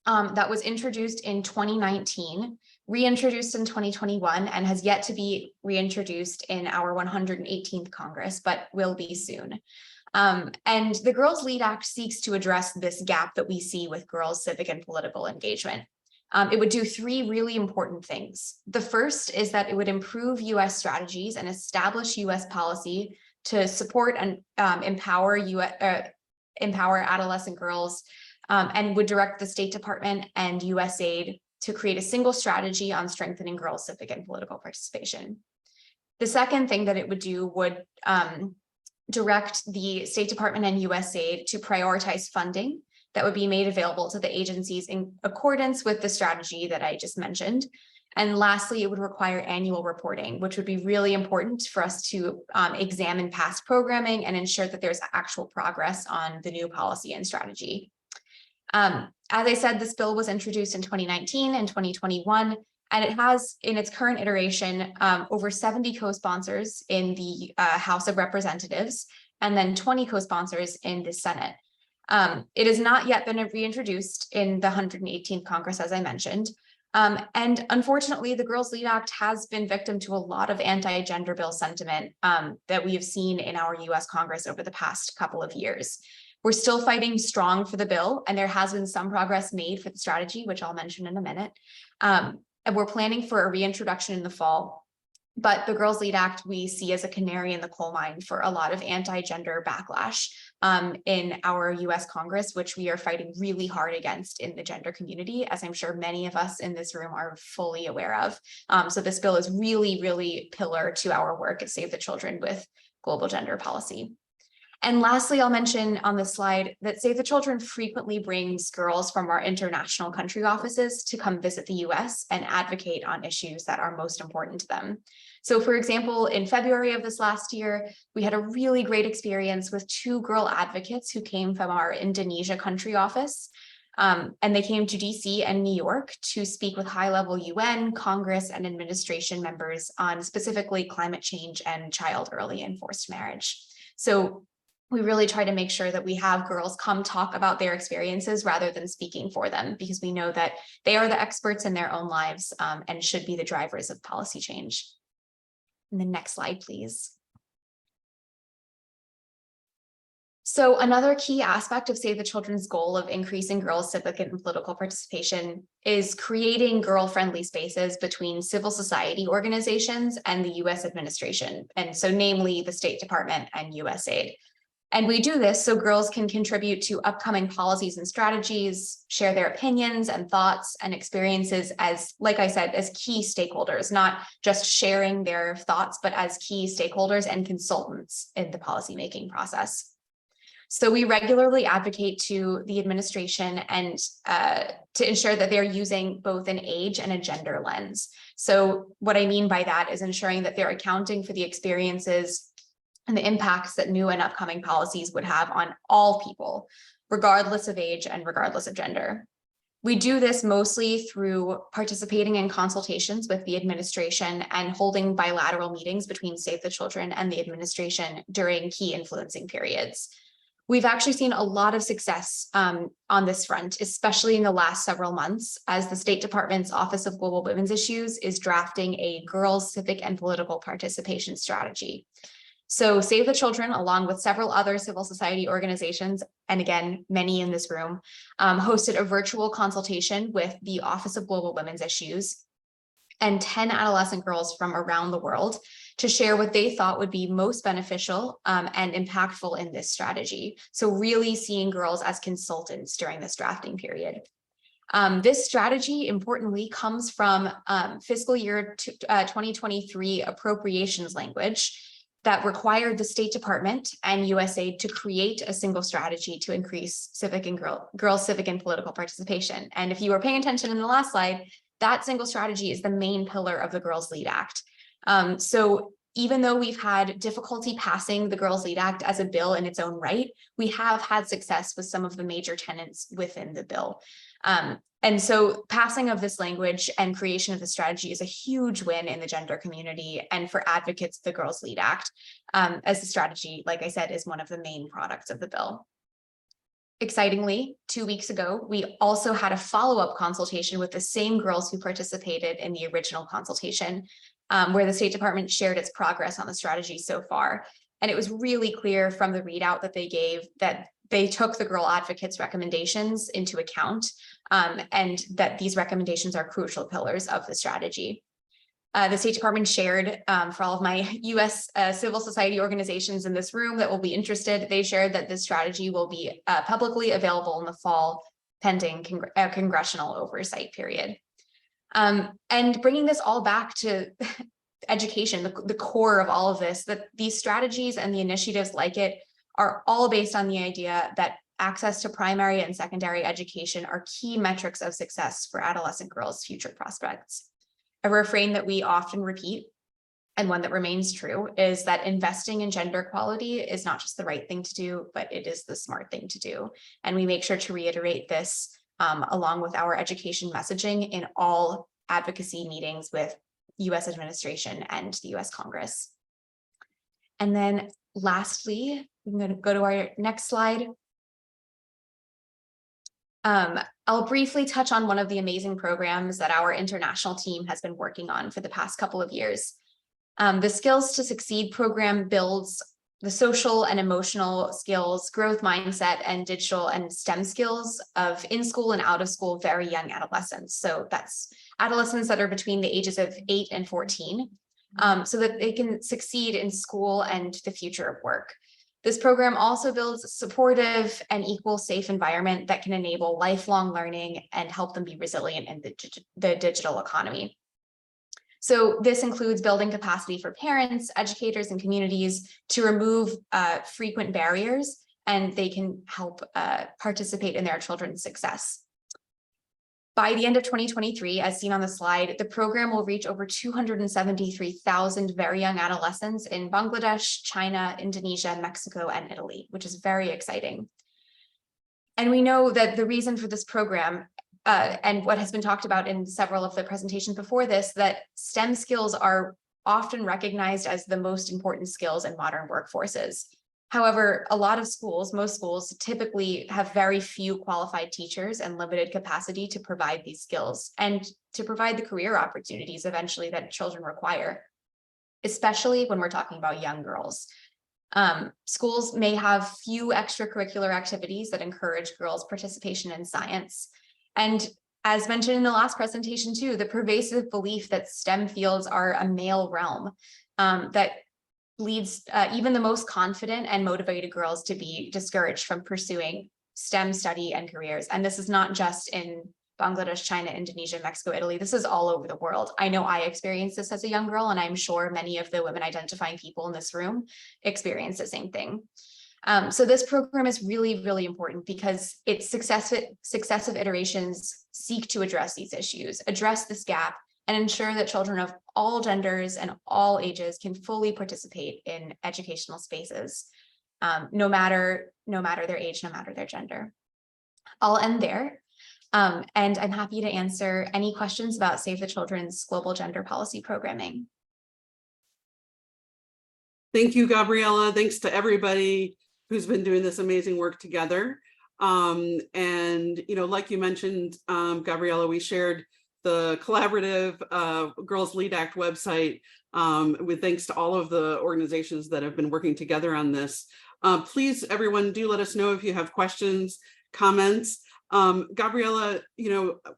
that was introduced in 2019, reintroduced in 2021, and has yet to be reintroduced in our 118th Congress, but will be soon. And the Girls Lead Act seeks to address this gap that we see with girls' civic and political engagement. It would do three really important things. The first is that it would improve U.S. strategies and establish U.S. policy to support and empower adolescent girls, and would direct the State Department and USAID to create a single strategy on strengthening girls' civic and political participation. The second thing that it would do would direct the State Department and USAID to prioritize funding that would be made available to the agencies in accordance with the strategy that I just mentioned. And lastly, it would require annual reporting, which would be really important for us to examine past programming and ensure that there's actual progress on the new policy and strategy. As I said, this bill was introduced in 2019 and 2021, and it has, in its current iteration, over 70 co-sponsors in the House of Representatives, and then 20 co-sponsors in the Senate. It has not yet been reintroduced in the 118th Congress, as I mentioned. And unfortunately, the Girls Lead Act has been victim to a lot of anti-gender bill sentiment that we have seen in our US Congress over the past couple of years. We're still fighting strong for the bill, and there has been some progress made for the strategy, which I'll mention in a minute. And we're planning for a reintroduction in the fall. But the Girls Lead Act we see as a canary in the coal mine for a lot of anti-gender backlash in our US Congress, which we are fighting really hard against in the gender community, as I'm sure many of us in this room are fully aware of. So this bill is really, really pillar to our work at Save the Children with global gender policy. And lastly, I'll mention on this slide that Save the Children frequently brings girls from our international country offices to come visit the US and advocate on issues that are most important to them. So for example, in February of this last year, we had a really great experience with 2 girl advocates who came from our Indonesia country office. And they came to DC and New York to speak with high-level UN, Congress, and administration members on specifically climate change and child early and forced marriage. So we really try to make sure that we have girls come talk about their experiences rather than speaking for them, because we know that they are the experts in their own lives and should be the drivers of policy change. And the next slide, please. So another key aspect of Save the Children's goal of increasing girls' civic and political participation is creating girl-friendly spaces between civil society organizations and the US administration, and so namely the State Department and USAID. And we do this so girls can contribute to upcoming policies and strategies, share their opinions and thoughts and experiences as, like I said, as key stakeholders, not just sharing their thoughts, but as key stakeholders and consultants in the policymaking process. So we regularly advocate to the administration and to ensure that they're using both an age and a gender lens. So what I mean by that is ensuring that they're accounting for the experiences and the impacts that new and upcoming policies would have on all people, regardless of age and regardless of gender. We do this mostly through participating in consultations with the administration and holding bilateral meetings between Save the Children and the administration during key influencing periods. We've actually seen a lot of success on this front, especially in the last several months, as the State Department's Office of Global Women's Issues is drafting a girls' civic and political participation strategy. So Save the Children, along with several other civil society organizations, and again, many in this room, hosted a virtual consultation with the Office of Global Women's Issues and 10 adolescent girls from around the world to share what they thought would be most beneficial and impactful in this strategy. So really seeing girls as consultants during this drafting period. This strategy, importantly, comes from fiscal year 2023 appropriations language that required the State Department and USAID to create a single strategy to increase civic and girls' civic and political participation. And if you were paying attention in the last slide, that single strategy is the main pillar of the Girls Lead Act. So even though we've had difficulty passing the Girls Lead Act as a bill in its own right, we have had success with some of the major tenets within the bill. And so passing of this language and creation of the strategy is a huge win in the gender community and for advocates of the Girls Lead Act, as the strategy, like I said, is one of the main products of the bill. Excitingly, 2 weeks ago, we also had a follow-up consultation with the same girls who participated in the original consultation, where the State Department shared its progress on the strategy so far. And it was really clear from the readout that they gave that they took the girl advocates' recommendations into account, and that these recommendations are crucial pillars of the strategy. The State Department shared, for all of my US civil society organizations in this room that will be interested, they shared that this strategy will be publicly available in the fall, pending congressional oversight period. And bringing this all back to education, the core of all of this, that these strategies and the initiatives like it are all based on the idea that access to primary and secondary education are key metrics of success for adolescent girls' future prospects. A refrain that we often repeat, and one that remains true, is that investing in gender equality is not just the right thing to do, but it is the smart thing to do. And we make sure to reiterate this along with our education messaging in all advocacy meetings with US administration and the US Congress. And then lastly, I'm going to go to our next slide. I'll briefly touch on one of the amazing programs that our international team has been working on for the past couple of years. The Skills to Succeed program builds the social and emotional skills, growth mindset, and digital and STEM skills of in-school and out-of-school very young adolescents. So that's adolescents that are between the ages of 8 and 14, so that they can succeed in school and the future of work. This program also builds a supportive and equal safe environment that can enable lifelong learning and help them be resilient in the digital economy. So this includes building capacity for parents, educators, and communities to remove frequent barriers, and they can help participate in their children's success. By the end of 2023, as seen on the slide, the program will reach over 273,000 very young adolescents in Bangladesh, China, Indonesia, Mexico, and Italy, which is very exciting. And we know that the reason for this program, and what has been talked about in several of the presentations before this, that STEM skills are often recognized as the most important skills in modern workforces. However, a lot of schools, most schools, typically have very few qualified teachers and limited capacity to provide these skills and to provide the career opportunities eventually that children require, especially when we're talking about young girls. Schools may have few extracurricular activities that encourage girls' participation in science. And as mentioned in the last presentation too, the pervasive belief that STEM fields are a male realm, that leads even the most confident and motivated girls to be discouraged from pursuing STEM study and careers. And this is not just in Bangladesh, China, Indonesia, Mexico, Italy. This is all over the world. I know I experienced this as a young girl, and I'm sure many of the women identifying people in this room experience the same thing. So this program is really, really important because its successive iterations seek to address these issues, address this gap, and ensure that children of all genders and all ages can fully participate in educational spaces, no matter their age, no matter their gender. I'll end there, and I'm happy to answer any questions about Save the Children's global gender policy programming. Thank you, Gabriela. Thanks to everybody who's been doing this amazing work together. And like you mentioned, Gabriela, we shared the collaborative Girls Lead Act website, with thanks to all of the organizations that have been working together on this. Please, everyone, do let us know if you have questions, comments. Gabriela,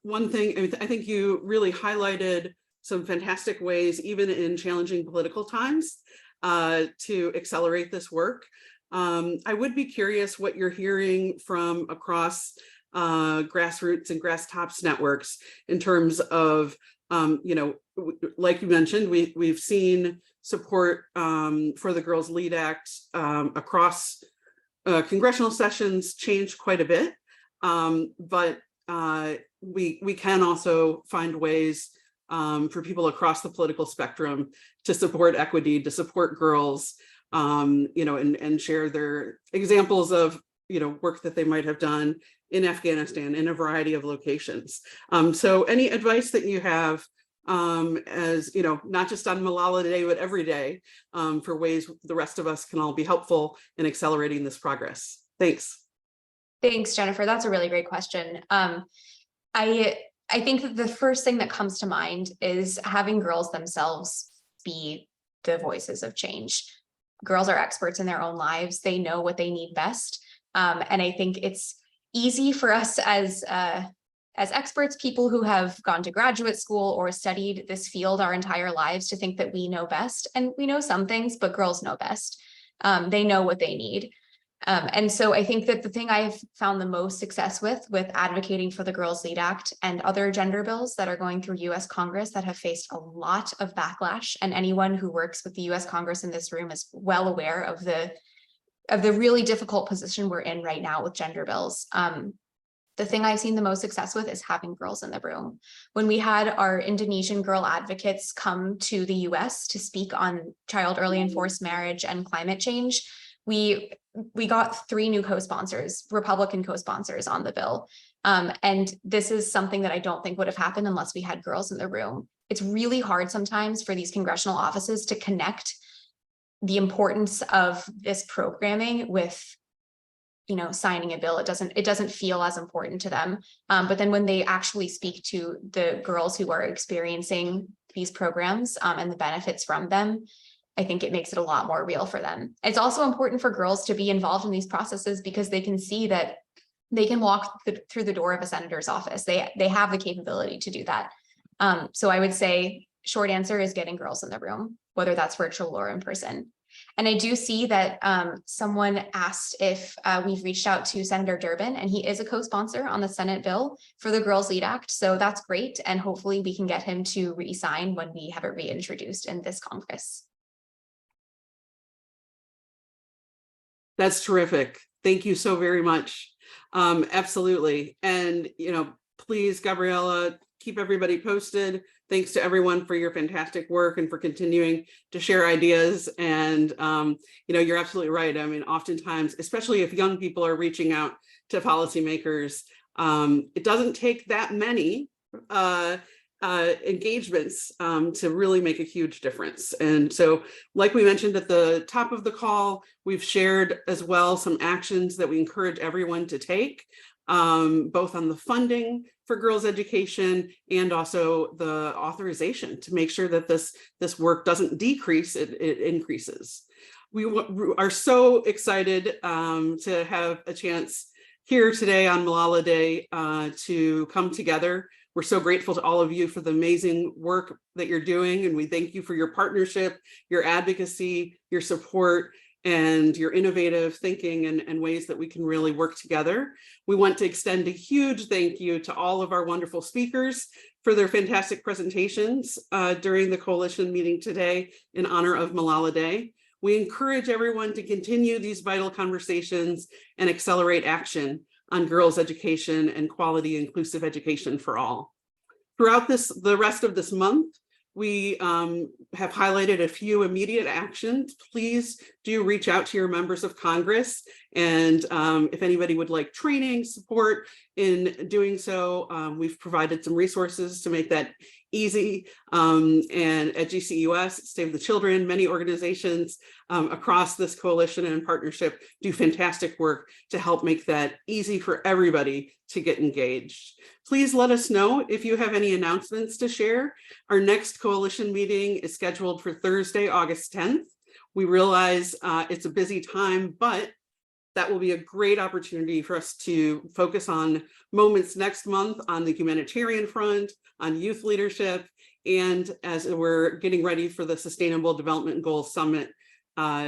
one thing, I think you really highlighted some fantastic ways, even in challenging political times, to accelerate this work. I would be curious what you're hearing from across grassroots and grass tops networks in terms of, like you mentioned, we've seen support for the Girls Lead Act across congressional sessions change quite a bit, but we can also find ways for people across the political spectrum to support equity, to support girls, and share their examples of work that they might have done in Afghanistan in a variety of locations. So any advice that you have, as not just on Malala Day, but every day, for ways the rest of us can all be helpful in accelerating this progress? Thanks. Thanks, Jennifer. That's a really great question. I think that the first thing that comes to mind is having girls themselves be the voices of change. Girls are experts in their own lives. They know what they need best. And I think it's easy for us as experts, people who have gone to graduate school or studied this field our entire lives, to think that we know best. And we know some things, but girls know best. They know what they need. And so I think that the thing I've found the most success with advocating for the Girls Lead Act and other gender bills that are going through US Congress that have faced a lot of backlash, and anyone who works with the US Congress in this room is well aware of the really difficult position we're in right now with gender bills. The thing I've seen the most success with is having girls in the room. When we had our Indonesian girl advocates come to the US to speak on child early and forced marriage and climate change, we got 3 new co-sponsors, Republican co-sponsors on the bill. And this is something that I don't think would have happened unless we had girls in the room. It's really hard sometimes for these congressional offices to connect the importance of this programming with, signing a bill. It doesn't feel as important to them. But then when they actually speak to the girls who are experiencing these programs and the benefits from them, I think it makes it a lot more real for them. It's also important for girls to be involved in these processes because they can see that they can walk through the door of a senator's office. They have the capability to do that. So I would say short answer is getting girls in the room, whether that's virtual or in person. And I do see that someone asked if we've reached out to Senator Durbin, and he is a co-sponsor on the Senate bill for the Girls Lead Act. So that's great. And hopefully we can get him to re-sign when we have it reintroduced in this Congress. That's terrific. Thank you so very much. Absolutely. And, please, Gabriela, keep everybody posted. Thanks to everyone for your fantastic work and for continuing to share ideas. And, you're absolutely right. I mean, oftentimes, especially if young people are reaching out to policymakers, it doesn't take that many engagements to really make a huge difference. And so, like we mentioned at the top of the call, we've shared as well some actions that we encourage everyone to take, both on the funding for girls' education and also the authorization to make sure that this work doesn't decrease, it increases. We are so excited to have a chance here today on Malala Day to come together. We're so grateful to all of you for the amazing work that you're doing, and we thank you for your partnership, your advocacy, your support, and your innovative thinking and ways that we can really work together. We want to extend a huge thank you to all of our wonderful speakers for their fantastic presentations during the coalition meeting today in honor of Malala Day. We encourage everyone to continue these vital conversations and accelerate action on girls' education and quality inclusive education for all. Throughout the rest of this month, we have highlighted a few immediate actions. Please do reach out to your members of Congress. And if anybody would like training support in doing so, we've provided some resources to make that easy. And at GCE-US, Save the Children, many organizations across this coalition and partnership do fantastic work to help make that easy for everybody to get engaged. Please let us know if you have any announcements to share. Our next coalition meeting is scheduled for Thursday, August 10th. We realize it's a busy time, but that will be a great opportunity for us to focus on moments next month on the humanitarian front, on youth leadership, and as we're getting ready for the Sustainable Development Goals Summit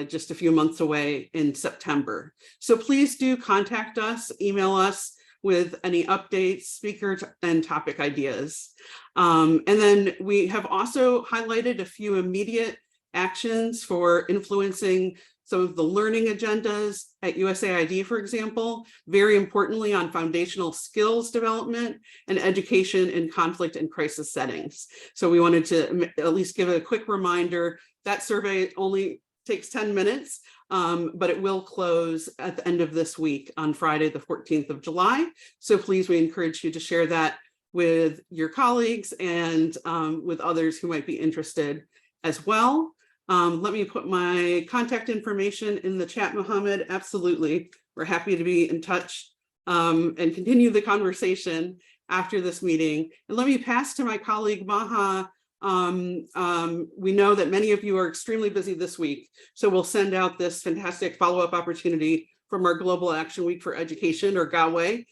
just a few months away in September. So please do contact us, email us with any updates, speaker and topic ideas. And then we have also highlighted a few immediate actions for influencing some of the learning agendas at USAID, for example, very importantly on foundational skills development and education in conflict and crisis settings. So we wanted to at least give a quick reminder that survey only takes 10 minutes, but it will close at the end of this week on Friday, the 14th of July. So please, we encourage you to share that with your colleagues and with others who might be interested as well. Let me put my contact information in the chat, Mohammed. Absolutely. We're happy to be in touch and continue the conversation after this meeting. And let me pass to my colleague, Maha. We know that many of you are extremely busy this week, so we'll send out this fantastic follow-up opportunity from our Global Action Week for Education, or GAWE,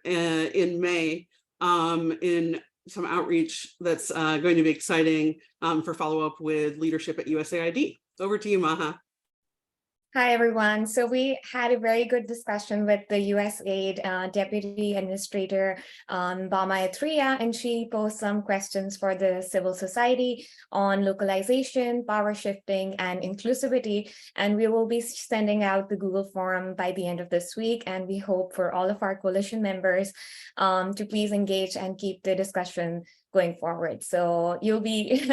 in May, in some outreach that's going to be exciting for follow-up with leadership at USAID. Over to you, Maha. Hi, everyone. So we had a very good discussion with the USAID Deputy Administrator, Bama Etria, and she posed some questions for the civil society on localization, power shifting, and inclusivity. And we will be sending out the Google form by the end of this week. And we hope for all of our coalition members to please engage and keep the discussion going forward. So you'll be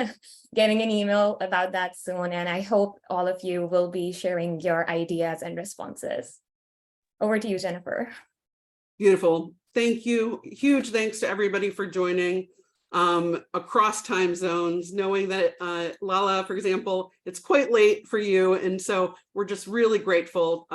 getting an email about that soon, and I hope all of you will be sharing your ideas and responses. Over to you, Jennifer. Beautiful. Thank you. Huge thanks to everybody for joining across time zones, knowing that Lalah, for example, it's quite late for you. And so we're just really grateful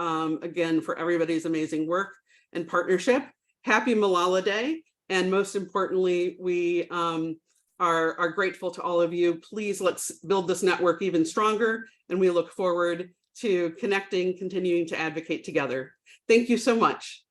again for everybody's amazing work and partnership. Happy Malala Day. And most importantly, we are grateful to all of you. Please, let's build this network even stronger. And we look forward to connecting, continuing to advocate together. Thank you so much.